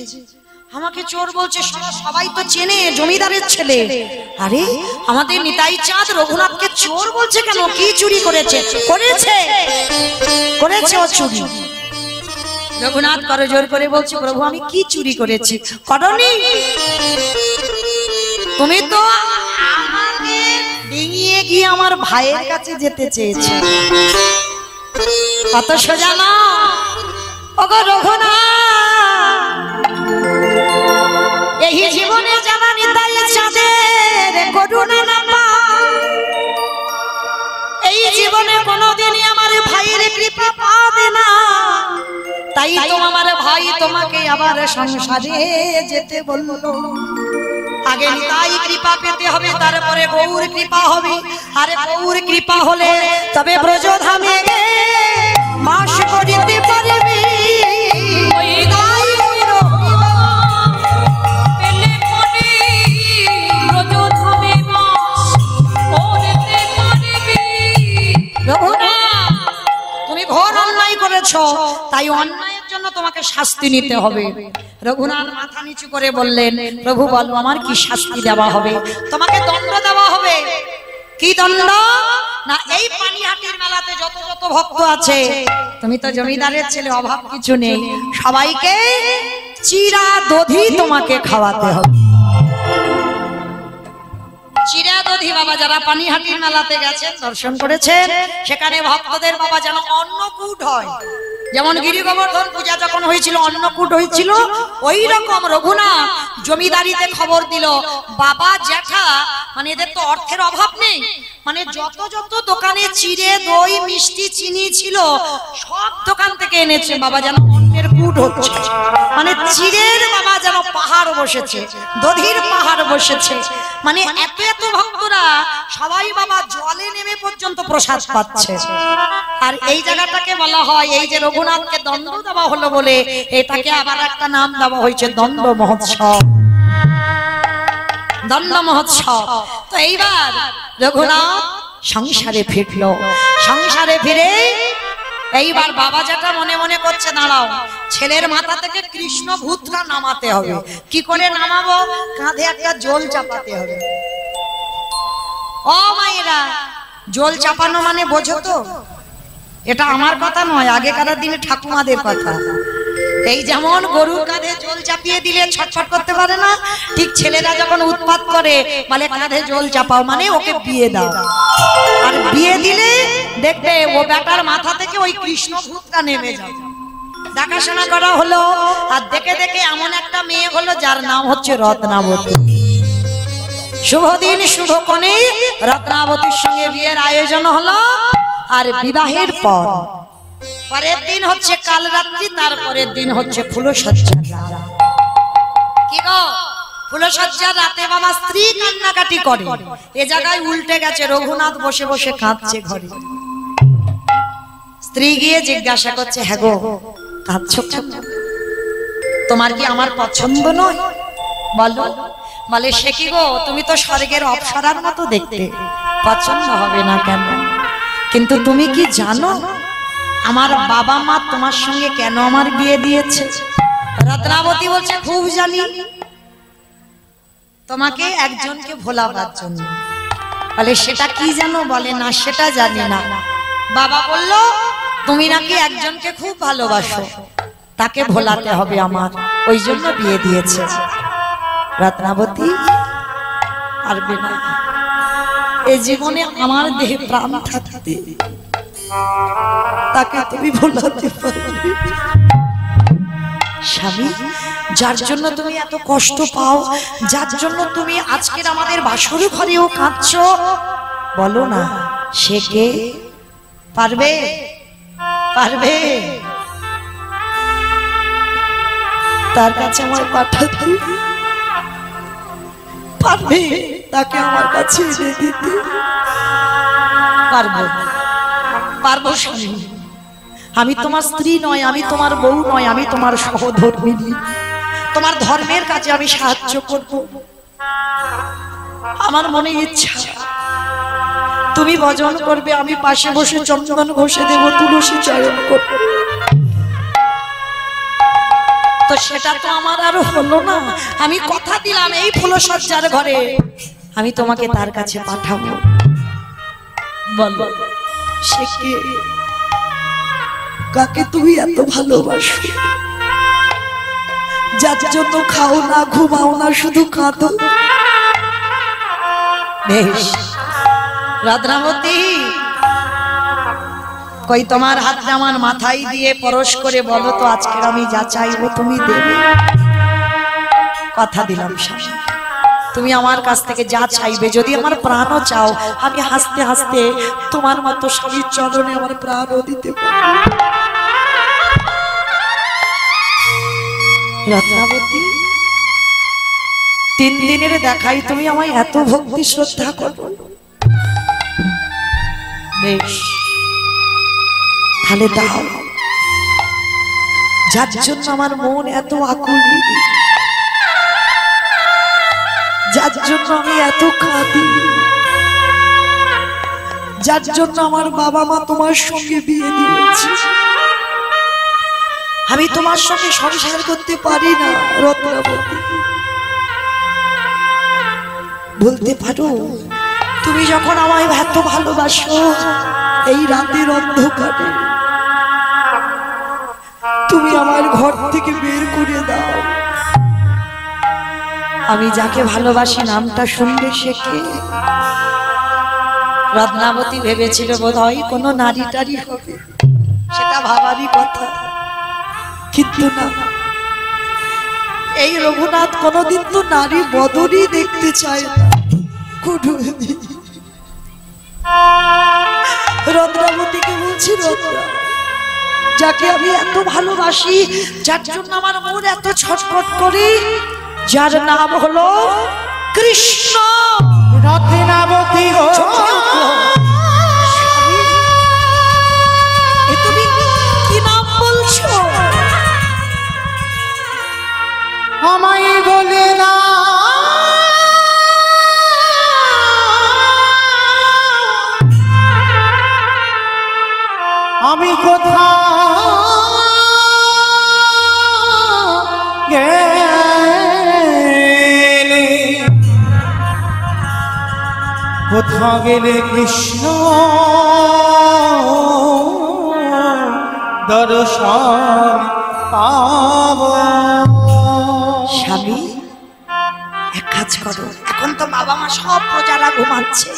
আমাকে চোর বলছে, সবাই তো চেনে, জমিদারের ছেলে। আরে আমাদের নিতাই চাঁদ রঘুনাথকে চোর বলছে কেন? কি চুরি করেছে? করেছে ও চুরি। রঘুনাথ করজোর করে বলছে, প্রভু আমি কি চুরি করেছি? করনি, তুমি তো আমাকে ডিঙিয়ে গিয়ে আমার ভাইয়ের কাছে যেতে চেয়েছো, কত সোজা না। ওগো রঘুনাথ, এই জীবনে জানা নিতাই চাঁদের করুণা না পাও, এই জীবনে কোনোদিনই আমার ভাইয়ের কৃপা পাবে না। তাই তো আমার ভাই তোমাকে আবার সংসারে যেতে বললো। আগে নিতাই কৃপা পেতে হবে, তারপরে গৌর কৃপা হবে। আরে গৌর কৃপা হলে তবে ব্রজধামে বাস করিতে পারবে। তুমি ঘোর অন্যায় করেছো, তাই অন্যায়ের জন্য তোমাকে শাস্তি নিতে হবে। রঘুনাথ মাথা নিচু করে বললেন, প্রভু বলো আমার কি শাস্তি দেওয়া হবে? তোমাকে দণ্ড দেওয়া হবে। কি দণ্ড? না এই পানিহাটির মেলাতে যত যত ভক্ত আছে, তুমি তো জমিদারের ছেলে, অভাব কিছু নেই, সবাইকে চিরা দধি তোমাকে খাওয়াতে হবে। চিরা দধি বাবা, যারা পানিহাটির মেলাতে গেছেন দর্শন করেছেন, সেখানে ভক্তদের বাবা যেন অন্নকূট হয়। যেমন গিরি গোবর্ধন পূজা যখন হয়েছিল অন্নকূট হয়েছিল, ওই রকম রঘুনাথ জমিদারিতে খবর দিল, বাবা জ্যাঠা মানে এদের তো অর্থের অভাব নেই, মানে যত যত দোকানে চিড়ে দই মিষ্টি চিনি ছিল সব দোকান থেকে এনেছে, বাবা যেন অন্নের কূট হচ্ছে। মানে চিড়ের বাবা যেন পাহাড় বসেছে, দধির পাহাড় বসেছে। মানে এত এত ভক্তরা সবাই বাবা জলে নেমে পর্যন্ত প্রসাদ পাচ্ছে। আর এই জায়গাটাকে বলা হয়, এই যে রঘুনাথকে দণ্ড দেওয়া হলো বলে এটাকে আবার একটা নাম দেওয়া হয়েছে দণ্ড মহোৎসব। দণ্ড মহোৎসব। তো এইবার রঘুনাথ সংসারে ফিরলো। সংসারে ফিরে এইবার বাবা যেটা মনে মনে করছে, দাঁড়াও, ছেলের মাথা থেকে কৃষ্ণ ভূতটা নামাতে হবে। কি করে নামাবো? কাঁধে একটা জল চাপাতে হবে। ও মায়েরা, জল চাপানো মানে বোঝো তো? এটা আমার কথা নয়, আগেকার দিনে ঠাকুমাদের কথা। এই যেমন গরুর কাঁধে জল চাপিয়ে দিলে ছটফট করতে পারে না, ঠিক ছেলেরা যখন উৎপাত করে বলে কাঁধে জল চাপাও, মানে ওকে বিয়ে দাও। আর বিয়ে দিলে দেখবে ও বেটার মাথা থেকে ওই কৃষ্ণ ভূতটা নেমে যাবে। দেখাশোনা করা হলো, আর দেখে দেখে এমন একটা মেয়ে হলো যার নাম হচ্ছে রত্নাবতী। শুভ দিন শুভ কোণে রত্নাবতীর সঙ্গে বিয়ের আয়োজন হলো। আর বিবাহের পরের দিন হচ্ছে কাল রাত্রি, তারপরের দিন হচ্ছে ফুলসজ্জার রাত। কি গো, ফুলসজ্জার রাতে বাবা স্ত্রী কান্নাকাটি করে। এ জায়গায় উল্টে গেছে, রঘুনাথ বসে বসে কাঁদছে ঘরে। স্ত্রী গিয়ে জিজ্ঞাসা করছে, হ্যাঁ গো কাঁদছো কেন? তোমার কি আমার পছন্দ নয়? বলো। বলে, সে কি গো, তুমি তো স্বর্গের অপ্সরার মতো দেখতে, পছন্দ হবে না কেন? কিন্তু তুমি কি জানো আমার বাবা মা তোমার সঙ্গে কেন আমার বিয়ে দিয়েছে? রত্নাবতী বলছে, খুব জানি, তোমাকে একজনকে ভোলাবার জন্য। বলে, সেটা কি জানো? বলে, না সেটা জানি না। বাবা বলল, তুমি নাকি একজনকে খুব ভালোবাসো, তাকে ভোলাতে হবে আমার, ওই জন্য বিয়ে দিয়েছে। রত্নাবতী পারবে না, এই জীবনে আমার দেহে প্রাণ থাকতে তাকে তুমি ভোলাতে পারবে? স্বামী, যার জন্য তুমি এত কষ্ট পাও, যার জন্য তুমি আজকের আমাদের বাসর ঘরেও কাঁদছো, বলো না সে কে? পারবে? পারবে? তার কাছে আমার পাঠাতে পারবে? তাকে আমার কাছে এনে দিতে পারবো? পারবো স্বামী। আমি তোমার স্ত্রী নয়, আমি তোমার বউ নয়, আমি তোমার সহধর্মিণী। তোমার ধর্মের কাজে আমি সাহায্য করব। আমার মনে ইচ্ছা তুমি ভজন করবে, আমি পাশে বসে চন্দন ঘষে দেব, তুলসী চয়ন করব। তো সেটা তো আমার আর হলো না। আমি কথা দিলাম এই ফুলসজ্জার ঘরে আমি তোমাকে তার কাছে পাঠাবো। বলো সে কে, কাকে তুমি এত ভালোবাসো, যার জন্য খাও না, ঘুমাও না, শুধু কাঁদো? বেশ রাধাবতী, কই তোমার হাতটা আমার মাথায় দিয়ে পরশ করে বলো তো আজকে আমি যা চাইবো তুমি দেবে? কথা দিলাম স্বামী, তুমি আমার কাছ থেকে যা চাইবে, যদি আমার প্রাণও চাও আমি হাসতে হাসতে তোমার মতো স্বামীর চরণে আমার প্রাণও দিতে পারি। রত্নাবতী, 3 দিনের দেখাই তুমি আমায় এত ভক্তি শ্রদ্ধা করো। বেশ তাহলে দাও, যার জন্য আমার মন এত আকুলি, যার জন্য আমি এত কাঁদি, যার জন্য আমার বাবা মা তোমার সঙ্গে বিয়ে দিয়েছে, আমি তোমার সঙ্গে সংসার করতে পারি না। রত্নাবতী, বলতে পারো তুমি যখন আমায় এত ভালোবাসো, এই রাতের অন্ধকারে তুমি আমার ঘর থেকে বের করে দাও। আমি যাকে ভালোবাসি নামটা শুনলে সে কে? রত্নাবতী ভেবেছিল বোধহয় কোনো নারী টারি হবে, সেটা ভাবারই কথা, কিন্তু না। এই রঘুনাথ কোনোদিন তো নারী বদনই দেখতে চায় না। রত্নাবতীকে বলছি, রত্না, যাকে আমি এত ভালোবাসি, যার জন্য আমার মন এত ছটফট করে, যার নাম হলো কৃষ্ণ। রত্নাবতী গো, তুমি কি নাম বলছো? আমায় বলে না আমি কোথায় গেলে, কোথাও গেলে কৃষ্ণ দর্শন পাব। স্বামী, এক কাজ করো, এখন তো বাবা মা সব প্রজারা ঘুমাচ্ছে,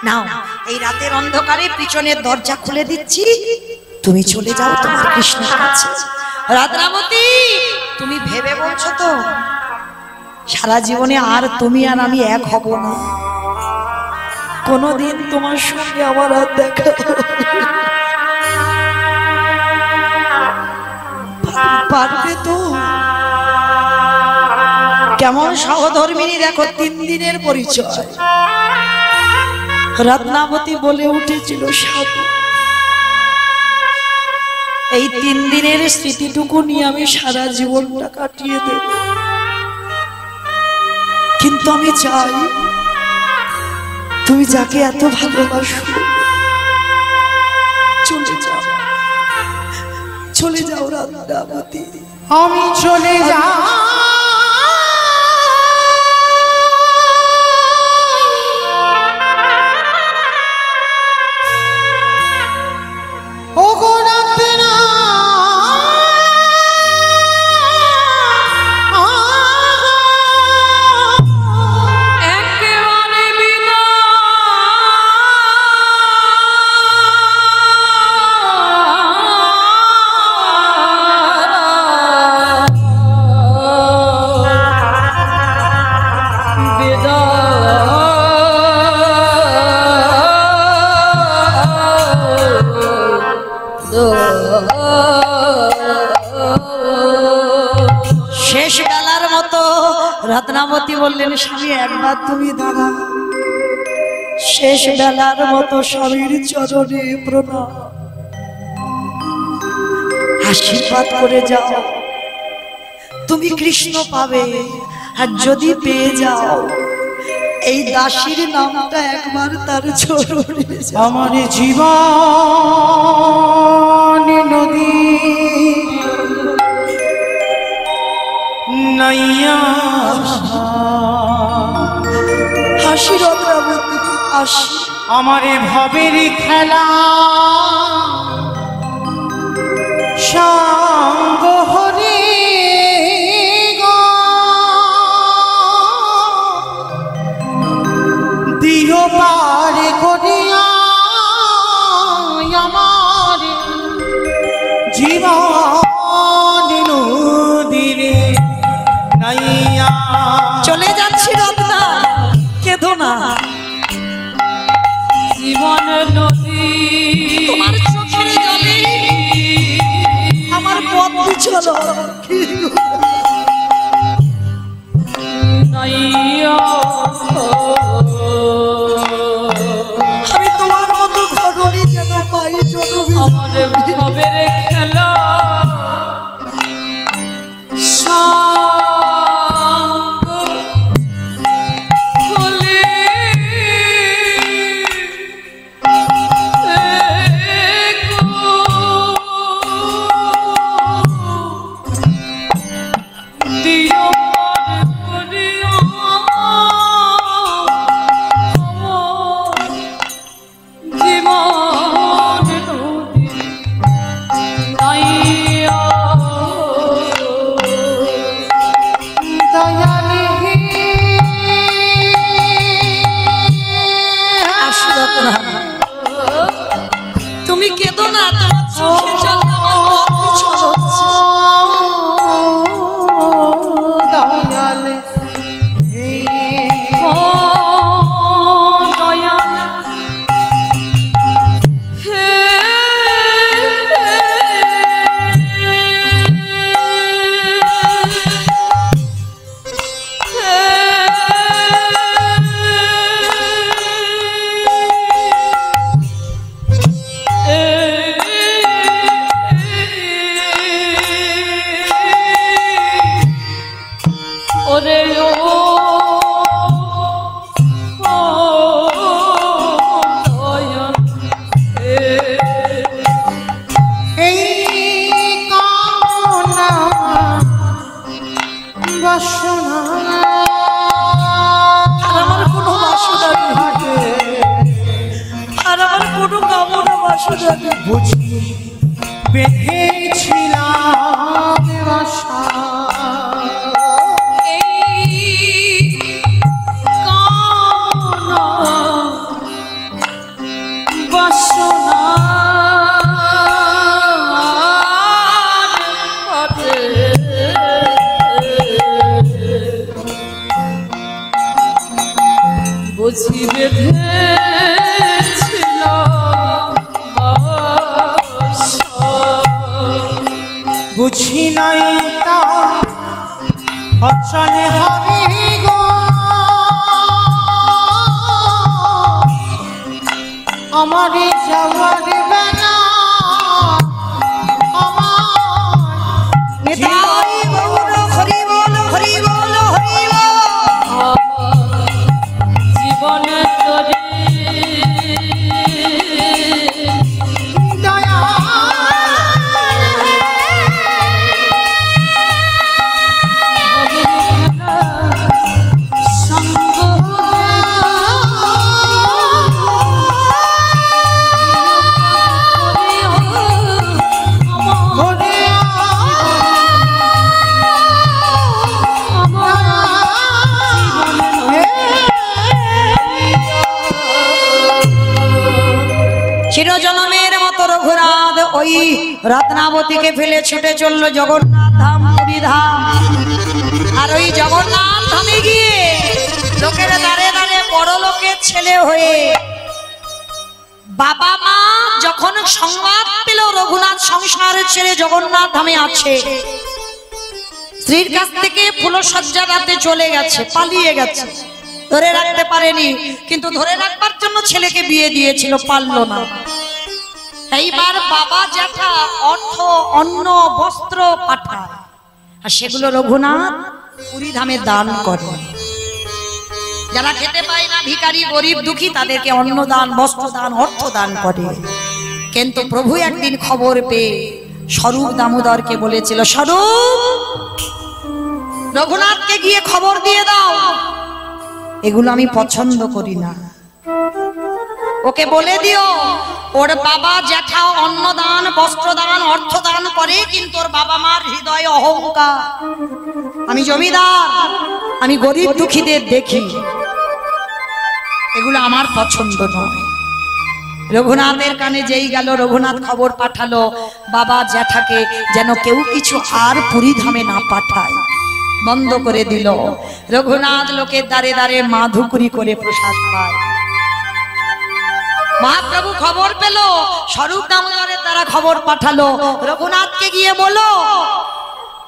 নাও এই রাতের অন্ধকারে পিছনের দরজা খুলে দিচ্ছি, তুমি চলে যাও তোমার কৃষ্ণের কাছে। রাধাবতী, তুমি ভেবে বলছো তো সারা জীবনে আর তুমি আর আমি এক হব না? কোনদিন তোমার সঙ্গে আমার আর দেখা পারবে তো? কেমন সহধর্মিনী দেখো, 3 দিনের পরিচয়। রত্নাবতী বলে উঠেছিল, সাধু এই 3 দিনের স্মৃতিটুকু নিয়ে আমি সারা জীবনটা কাটিয়ে দেব, কিন্তু আমি চাই তুমি যাকে এত ভালোবাসো চলে যাও, চলে যাও রত্নাবতী। আমি চলে যাই ও গো রত্না, একেবারে বিনা শেষ বেলার মতো রত্নাবতী বললেন, স্বামী একবার তুমি দাঁড়া, শেষ বেলার মতো স্বামীর চরণে প্রণাম, আশীর্বাদ করে যাও। তুমি কৃষ্ণ পাবে, আর যদি পেয়ে যাও এই দাসীর নামটা একবার তার চরণে আমার জীবন নদী নাইয়া হাসি রত্নাবতী আসি আমারে ভবের খেলা সঙ্গ হরি দিও পার করিয়া আমার জীবন নদীরে নাইয়া। চলে যাচ্ছি রত্না, কেঁদো না। জীবন নদী তোমার চোখের জলে আমার পথ চলো। নাইয়া আমি তোমার মতো ঘটনি যেন পাই জনবী। আমার ভবের খেলা সঙ্গ হলে দিও পার করিয়া জীবন নদী নাইয়া। আসি রত্না, তুমি কেঁদো না, তোমার চোখের জল আমার পথ চলো। দয়াল ও দয়াল হে ওরে ও দয়াল হে এই কামনা বাসনা আর আমার কোনো বাসনা নেই, আর আমার কোনো কামনা বাসনা নেই। বুঝি বেঁধেছিলাম আশা কামনা বাসনা পথে বুঝি বেঁধেছিল বাসা। বুঝি নাই তা অচলে হবে গো আমার যাওয়ার বেলা আমার নিতাই গৌর হরি বল হরি বল হরি বল। জীবন তরে দয়া সঙ্গ চিরজনমের মতো রঘুনাথ ওই রত্নাবতীকে ফেলে ছুটে চলল জগন্নাথ ধাম পুরী ধাম। আর ওই জগন্নাথ ধামে গিয়ে লোকের দাঁড়ে দাঁড়ে বড় লোকের ছেলে হয়ে বাবা মা যখন সংবাদ পেল রঘুনাথ সংসারের ছেড়ে জগন্নাথ ধামে আছে, স্ত্রীর কাছ থেকে ফুলসজ্জা রাতে চলে গেছে, পালিয়ে গেছে, ধরে রাখতে পারেনি, কিন্তু ধরে রাখবার জন্য ছেলেকে বিয়ে দিয়েছিল, পারলো না। এইবার বাবা জ্যাঠা অর্থ অন্ন বস্ত্র পাঠায়, আর সেগুলো রঘুনাথ পুরী ধামে দান করে। যারা খেতে পায় না, ভিখারি গরিব দুঃখী, তাদেরকে অন্ন দান, বস্ত্র দান, অর্থ দান করে। কিন্তু প্রভু একদিন খবর পেয়ে স্বরূপ দামোদরকে বলেছিল, স্বরূপ, রঘুনাথকে গিয়ে খবর দিয়ে দাও, এগুলো আমি পছন্দ করি না। ওকে বলে দিও ওর বাবা জ্যাঠা অন্নদান, বস্ত্রদান, অর্থদান করে, কিন্তু ওর বাবা মার হৃদয়ে অহংকার। আমি জমিদার, আমি গরিব দুঃখীদের দেখি, এগুলো আমার পছন্দ নয়। রঘুনাথের কানে যেই গেল, রঘুনাথ খবর পাঠালো বাবা জ্যাঠাকে যেন কেউ কিছু আর পুরী ধামে না পাঠায়, বন্ধ করে দিল। রঘুনাথ লোকের দ্বারে দ্বারে মাধুকুরি করে প্রসাদ পায়। মহাপ্রভু খবর পেল, স্বরূপ দামোদরের দ্বারা খবর পাঠালো, রঘুনাথকে গিয়ে বলো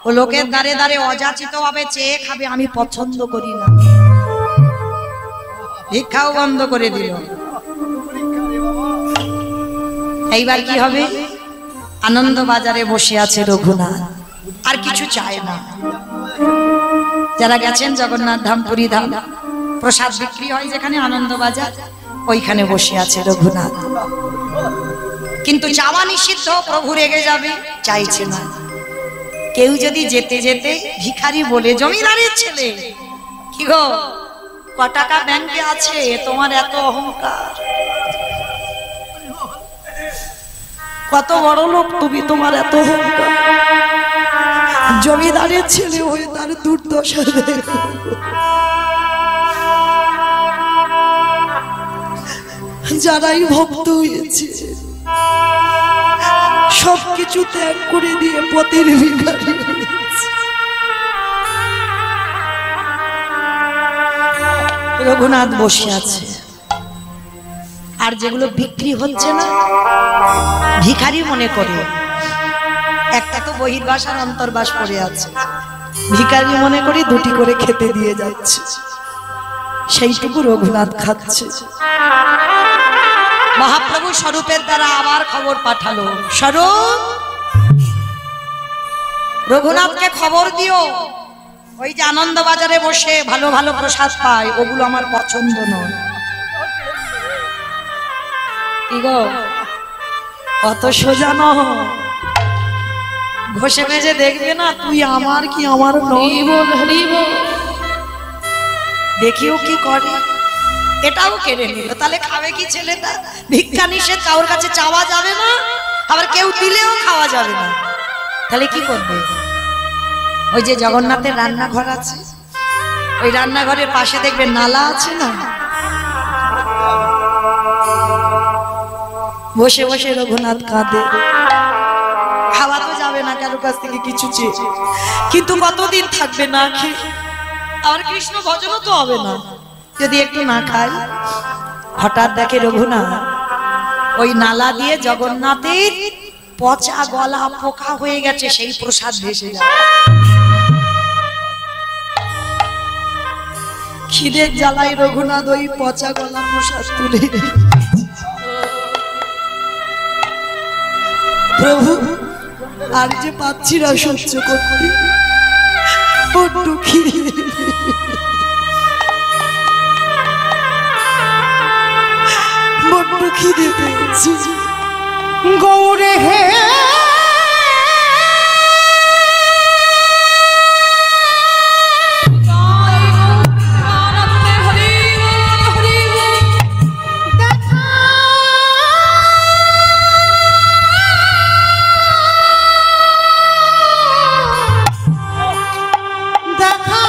ও লোকের দ্বারে দ্বারে অযাচিত ভাবে চেয়ে খাবে, আমি পছন্দ করি না। ভিক্ষাও বন্ধ করে দিল। এইবার কি হবে? আনন্দ বাজারে বসে আছে রঘুনাথ, আর কিছু চায় না। যারা গেছেন জগন্নাথ ধাম, পুরী ধাম, প্রসাদ বিক্রি হয় যেখানে আনন্দ বাজার, ওইখানে বসে আছে রঘুনাথ। কিন্তু চাওয়া নিষিদ্ধ, প্রভু রেগে যাবে, চাইছে না। কেউ যদি যেতে যেতে ভিখারি বলে, জমিদারের ছেলে, কি গো ক টাকা ব্যাংকে আছে, তোমার এত অহংকার, কত বড় লোক তুমি, তোমার এত অহংকার, জমিদারের ছেলে হয়ে তার দুর্দশা। যারাই ভক্ত হয়েছে সবকিছু ত্যাগ করে দিয়ে পথের ভিখারি হয়েছে। রঘুনাথ বসে আছে, আর যেগুলো বিক্রি হচ্ছে না ভিখারি মনে করে, একটা তো বহির্বাস আর অন্তর্বাস পড়ে আছে, ভিখারি মনে করে দুটি করে খেতে দিয়ে যাচ্ছে, সেইটুকু রঘুনাথ খাচ্ছে। মহাপ্রভু স্বরূপের দ্বারা আবার খবর পাঠালো, স্বরূপ, রঘুনাথকে খবর দিও, ওই যে আনন্দ বাজারে বসে ভালো ভালো প্রসাদ পায়, ওগুলো আমার পছন্দ নয়। কি গো, অত সোজা নয়, ঘষে মেজে দেখবে না তুই আমার কি আমার নয়। দেখিও কি করে, এটাও কেড়ে নিল, তাহলে খাবে কি ছেলেটা? ভিক্ষা নিষেধ, কারোর কাছে চাওয়া যাবে না, আবার কেউ দিলেও খাওয়া যাবে না, তাহলে কি করবে? ওই যে জগন্নাথের রান্নাঘর আছে, ওই রান্নাঘরের পাশে দেখবে নালা আছে না, বসে বসে রঘুনাথ কাঁদে। খাওয়া তো যাবে না কারোর কাছ থেকে কিছু চেয়ে, কিন্তু কতদিন থাকবে না খেয়ে? আর কৃষ্ণ ভজনও তো হবে না যদি একটু না খাই। হঠাৎ দেখে রঘুনাথ ওই নালা দিয়ে জগন্নাথের পচা গলা পোকা হয়ে গেছে, সেই প্রসাদ ভেসে যায়। খিদের জ্বালায় রঘুনাথ ওই পচা গলা প্রসাদ তুলে, প্রভু আর যে পাচ্ছি না সহ্য করতে, বড্ড খিদে, বড্ড খিদে পেয়েছি। গৌরে হে দেখা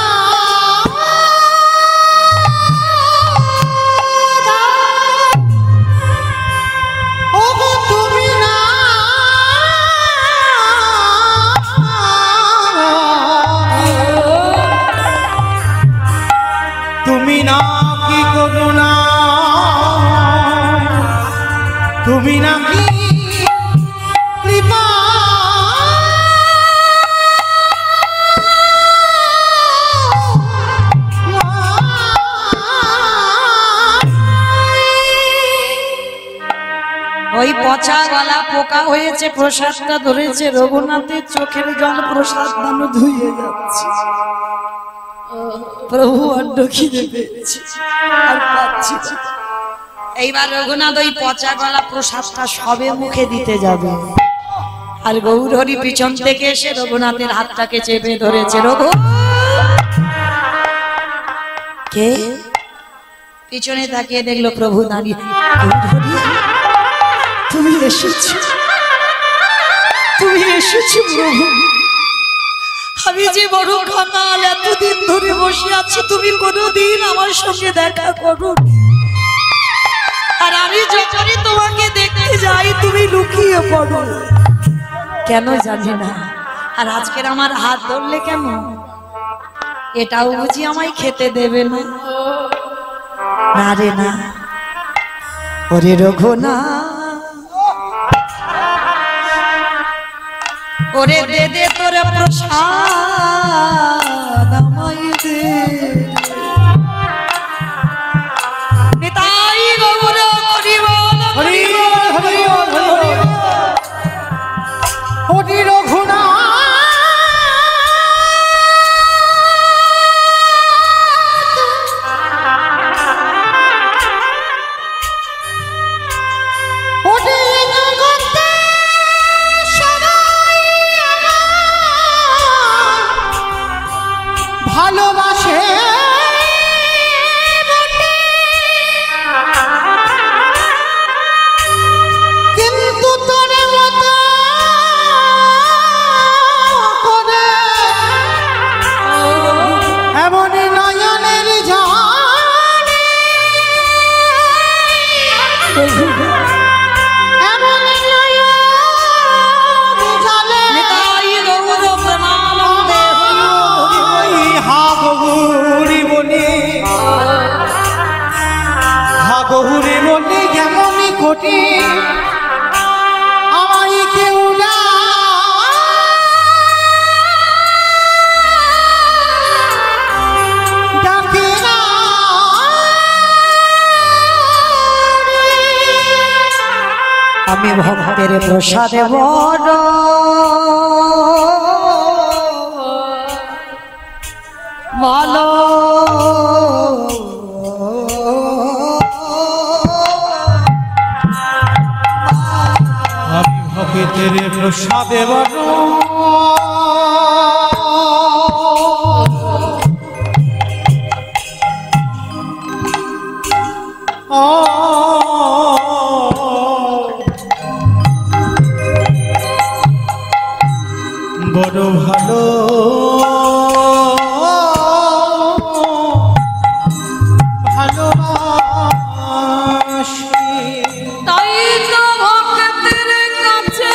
ওই পচা গলা পোকা হয়েছে, প্রসাদটা ধরেছে, রঘুনাথের চোখের জল প্রসাদ দান ধুয়ে যাচ্ছে। প্রভু অন্ন খিদে পেয়েছে, আর পাচ্ছি না। এইবার রঘুনাথ ওই পচা গলা প্রসাদটা সবে মুখে দিতে যাবে, আর গৌরহরি পিছন থেকে এসে রঘুনাথের হাতটাকে চেপে ধরেছে। রঘু কে? পিছনে তাকিয়ে দেখলো প্রভু দাঁড়িয়ে। গৌরহরি, তুমি এসেছো, তুমি এসেছো প্রভু। আমি যে বড় কাঙাল, এতদিন ধরে বসে আছি, তুমি কোনোদিন আমার সঙ্গে দেখা করো, আর আমি যখনই তোমাকে দেখতে যাই তুমি লুকিয়ে পড়ো। কেন জানি না, আর আজকের আমার হাত ধরলে কেন? এটাও বুঝি আমায় খেতে দেবে না? না রে না। ওরে রঘুনাথ, ওরে দে দে তোর প্রসাদ আমায় দে। নিতাই গৌর হরি বল, হরি বল, হরি বল, হরি বল। হরি রঘুনাথ, হরি জগতে সবাই ভালোবাসে বটে, কিন্তু তোর মতো করে এমন নয়নের জানে, এমন নয়ন জানে। নিতাই গৌর প্রেমানন্দে হা গৌরী বলি, হা গৌরী বলি, যেমনই কোটি আমায় কেউ না ডাকে না। আমি ভক্তের প্রসাদে বড় ভালো। আমি ভক্তের প্রসাদে বড় বড় ভালো ভালোবাসি। তাই তো ভক্তের কাছে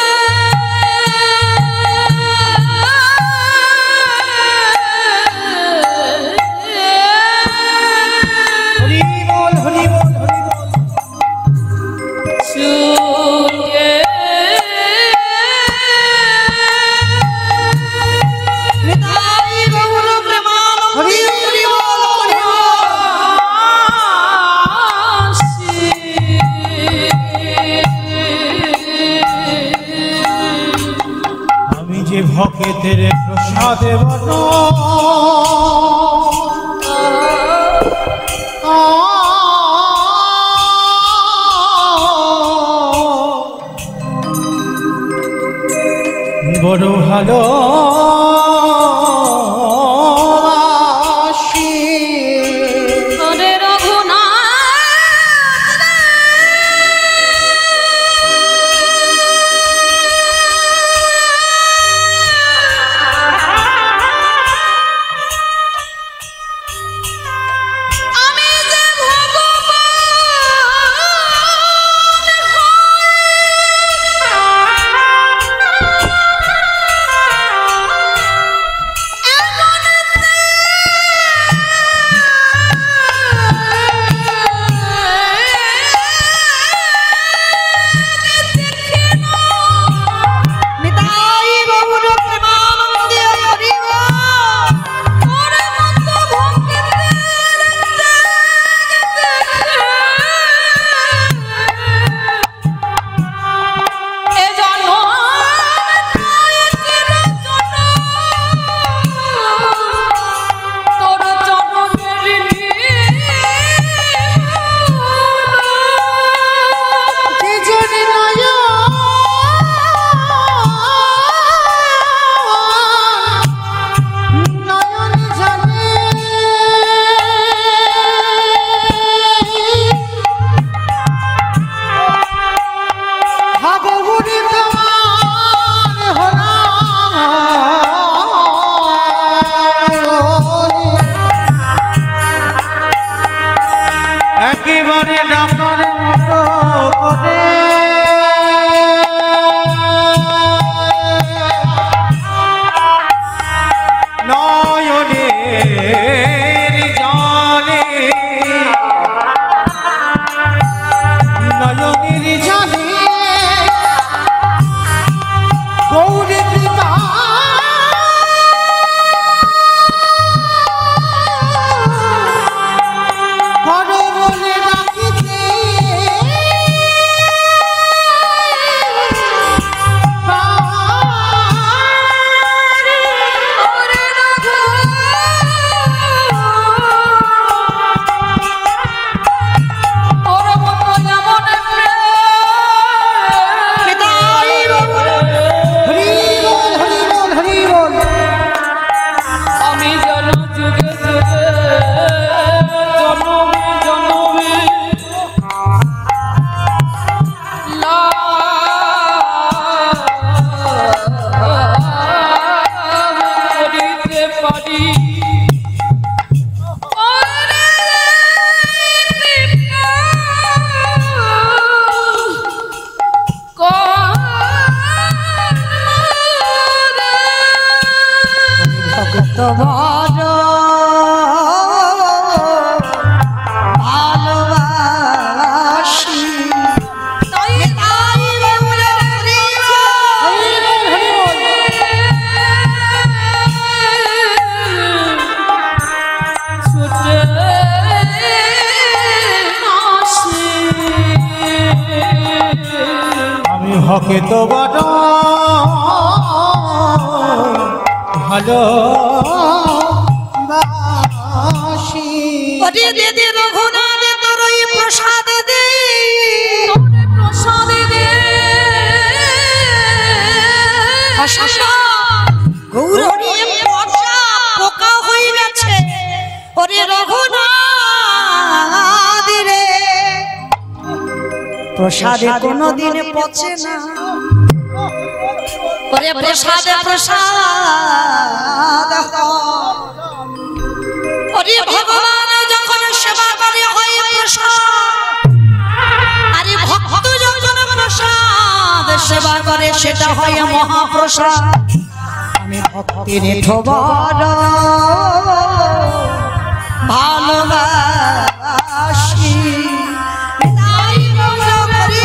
হরি বল, হরি বল, হরি বল। ছুটে নিতাই গৌর প্রেমানন্দে হরি বল, হরি বল। আসি। আমি যে ভক্তের প্রসাদে বড় বড় ভালো ওরে রঘুনাথ আমি যে ভগবান ভক্ত বড় ভালোবাসি তাই বলে আমি হকে তো বড় ভালো বাসি। ওরে দে দে রঘুনাথ তোর ওই প্রসাদ দে গৌরী পচা পোকা হয়ে গেছে। ওরে রঘুনাথ রে প্রসাদে কোনোদিন পচে না। ওরে প্রসাদে প্রসাদ ওরে ভগবান যখন সেবা করে হয় প্রসাদ, আরে ভক্ত যখন প্রসাদ সেবা করে সেটা হয় মহাপ্রসাদ। আমি ভক্তির ঠোবর ভালোবাসি তাই গৌর করি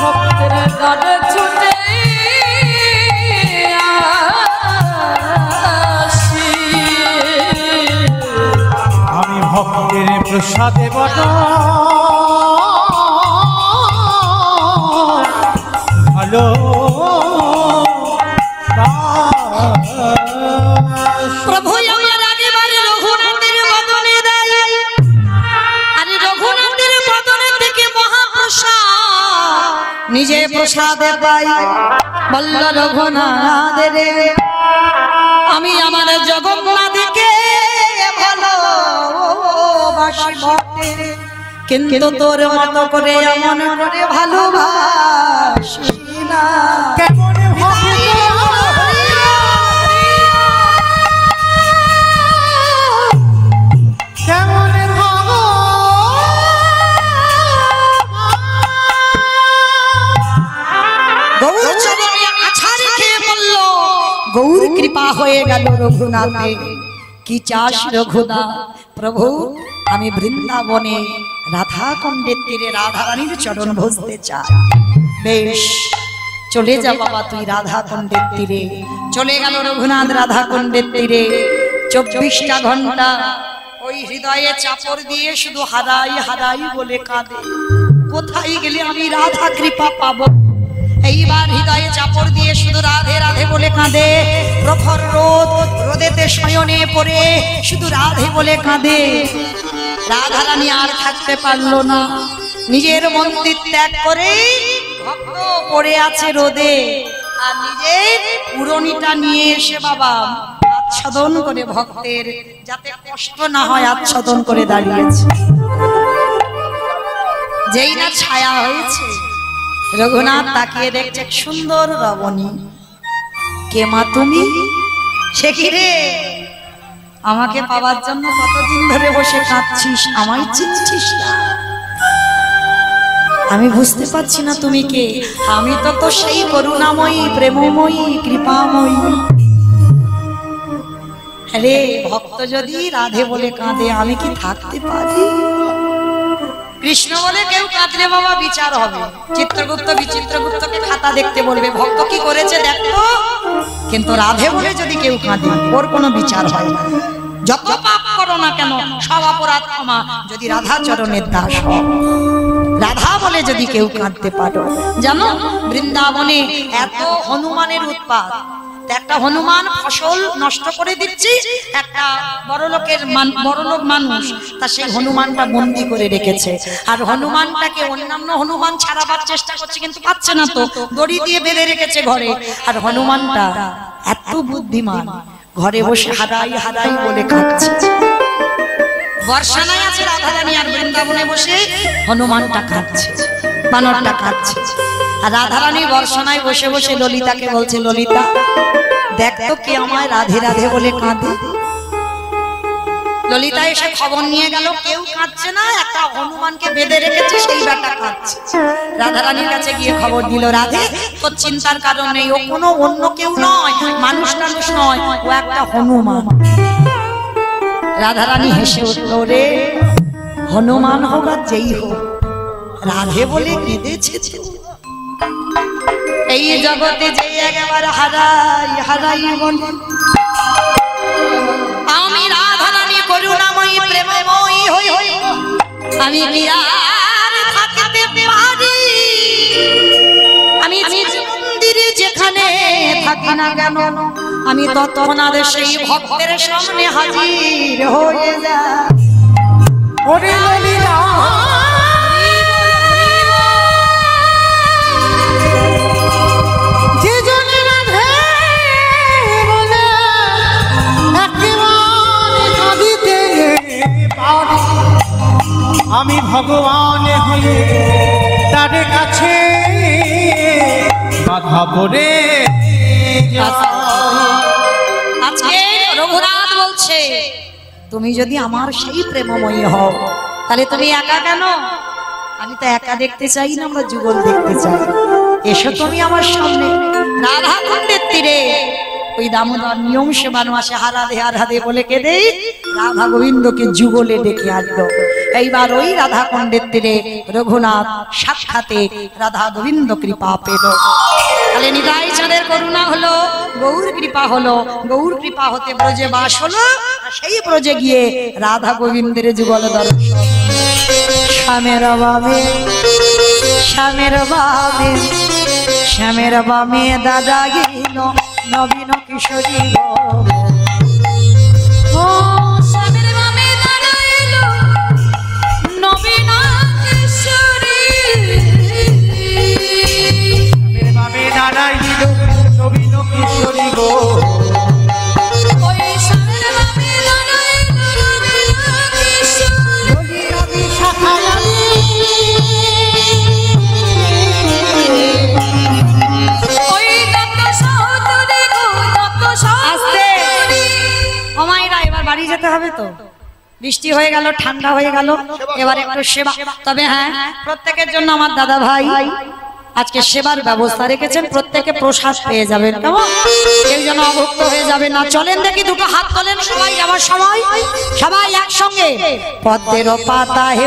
ভক্তের দ্বারে ছুটে আসি। আমি ভক্তের প্রসাদে বড় ভালো প্রভু আমার আগেবারে রঘুনাথের বদনে দেয়, আরে রঘুনাথের বদনে থেকে মহাপ্রসাদ নিজে প্রসাদে পাই। বলল রঘুনাথ রে আমি আমার জগন্নাথকে ভালোবাসি বটে, কিন্তু তোর মতো করে এমন করে ভালোবাসি না। কেমন কেমন গৌর চরণে আছাড় খেয়ে বলল গৌর কৃপা হয়ে গেল রঘুনাথে। কি চাস রঘুনাথ? প্রভু আমি বৃন্দাবনে রাধা কুণ্ডের তীরে রাধারানীর চরণ ভজতে চাই। বেশ চলে যা বাবা তুই রাধা কুণ্ডের তীরে। চলে গেল রঘুনাথ রাধা কুণ্ডের তীরে। 24টা ঘন্টা ওই হৃদয়ে চাপড় দিয়ে শুধু হারাই হারাই বলে কাঁদে, কোথায় গেলে আমি রাধা কৃপা পাবো। এইবার হৃদয়ে চাপড় দিয়ে শুধু রাধে রাধে বলে কাঁদে। প্রখর রোদ, রোদেতে শয়নে পড়ে শুধু রাধে বলে কাঁদে। রাধারানী আর থাকতে পারলো না, নিজের মন্দির ত্যাগ করে ভক্ত পড়ে আছে রোদে, আর নিজের উড়নিটা নিয়ে এসে বাবা আচ্ছাদন করে ভক্তের যাতে কষ্ট না হয় আচ্ছাদন করে দাঁড়িয়েছে। যেই না ছায়া হয়েছে রঘুনাথ তাকিয়ে দেখছে সুন্দর রমণী। কে মা তুমি? সে কি রে আমাকে পাওয়ার জন্য কতদিন ধরে বসে কাঁদছিস, আমায় চিনছিস না? আমি বুঝতে পারছি না তুমি কে। আমি তো সেই করুণাময়ী, প্রেমময়ী, কৃপাময়ী। আরে ভক্ত যদি রাধে বলে কাঁদে আমি কি থাকতে পারি? কৃষ্ণ বলে কেউ কাঁদলে বাবা বিচার হবে। চিত্রগুপ্ত বিচিত্রগুপ্তকে খাতা দেখতে বলবে ভক্ত কি করেছে দেখতো। কিন্তু রাধে বলে যদি কেউ কাঁদে ওর কোনো বিচার হয় না। যত পাপ করো না কেন সব অপরাধ ক্ষমা যদি রাধা চরণের দাস হও। রাধা বলে যদি কেউ কাঁদতে পারো। জানো বৃন্দাবনে এত হনুমানের উৎপাত। একটা হনুমান ফসল নষ্ট করে দিচ্ছি, একটা বড়লোক মানুষ তা সেই হনুমানটা বন্দি করে রেখেছে। আর হনুমানটাকে অন্যান্য হনুমান ছাড়াবার চেষ্টা করছে কিন্তু পাচ্ছে না, তো দড়ি দিয়ে বেঁধে রেখেছে ঘরে। আর হনুমানটা এত বুদ্ধিমান, ঘরে বসে হারাই হারাই বলে খাচ্ছে। বর্ষানায় আছে রাধারানী আর বৃন্দাবনে বসে হনুমানটা কাঁদছে, বানরটা কাঁদছে। আর রাধারানী বর্ষণায় বসে বসে ললিতাকে বলছে, ললিতা দেখ তো কে আমায় রাধে রাধে বলে কাঁদে। ললিতা এসে খবর নিয়ে গেল, কেউ কাঁদছে না, একটা হনুমানকে বেঁধে রেখেছে, সেই ব্যাটা কাঁদছে। রাধারানীর কাছে গিয়ে খবর দিল, রাধে তোর চিন্তার কারণ নেই, ও কোনো অন্য কেউ নয়, মানুষ টানুষ নয়, ও একটা হনুমান। রাধারানী হেসে উঠল, রে হনুমান হোক আর যেই হোক, রাধে বলে কেঁদেছে। এই জগতে যে একবার হারাই হারাই বলে, আমি রাধারানী করুণাময়ী প্রেমময়ী হই হই, আমি কি আর থাকতে পারি? আমি মন্দিরে যেখানে থাকি না কেন, আমি তৎক্ষণাৎ সেই ভক্তের সামনে হাজির হয়ে যাই। ওরে ললিতা যে জনে রাধে বলে একেবারে কাঁদিতে পারি, আমি ভগবান হয়ে তার কাছে বাধা পড়ে আজকে রঘুনাথ বলছে, তুমি যদি আমার সেই প্রেমময়ী হও, তাহলে তুমি একা কেন? আমি তো একা দেখতে চাই না, আমরা যুগল দেখতে চাই। এসো তুমি আমার সামনে। রাধা কুণ্ডের তীরে ওই দামোদর নিয়ম সেবানো আসে, হারাধে হারাধে বলে কেঁদে রাধা গোবিন্দকে যুগলে ডেকে আনলো। এইবার ওই রাধা কুণ্ডের তীরে রঘুনাথ সাক্ষাতে রাধা গোবিন্দ কৃপা পেল। তাহলে নিতাই চাঁদের করুণা হলো, গৌর কৃপা হলো, গৌর কৃপা হতে ব্রজে বাস হলো, সেই ব্রজে গিয়ে রাধা গোবিন্দের যুগল দর্শন। শ্যামের বামে শ্যামের বামে শ্যামের বামে দাদা গেল নবীন কিশোরী গো, শ্যামের বামে দাদা এলো নবীন কিশোরী, বামে দাঁড়াইল নবীন কিশোরী গো, ওই শ্যামের বামে দাদা এলো নবীন কিশোরী, রবি শাখায়ালি ওই দত্ত সহোদরী গো, দত্ত সহোদরী। ও মায়েরা, এবার বাড়ি যেতে হবে তো, বৃষ্টি হয়ে গেল, ঠান্ডা হয়ে গেল, এবার একটু সেবা। তবে হ্যাঁ, প্রত্যেকের জন্য আমার দাদা ভাই আজকে সেবার ব্যবস্থা রেখেছেন, প্রত্যেকে প্রসাদ পেয়ে যাবেন, কেমন? কেউ যেন অভুক্ত হয়ে যাবে না। চলেন দেখি, দুটো হাত তোলেন সবাই যাওয়ার সময়, সবাই একসঙ্গে। পদ্মের পাতা হে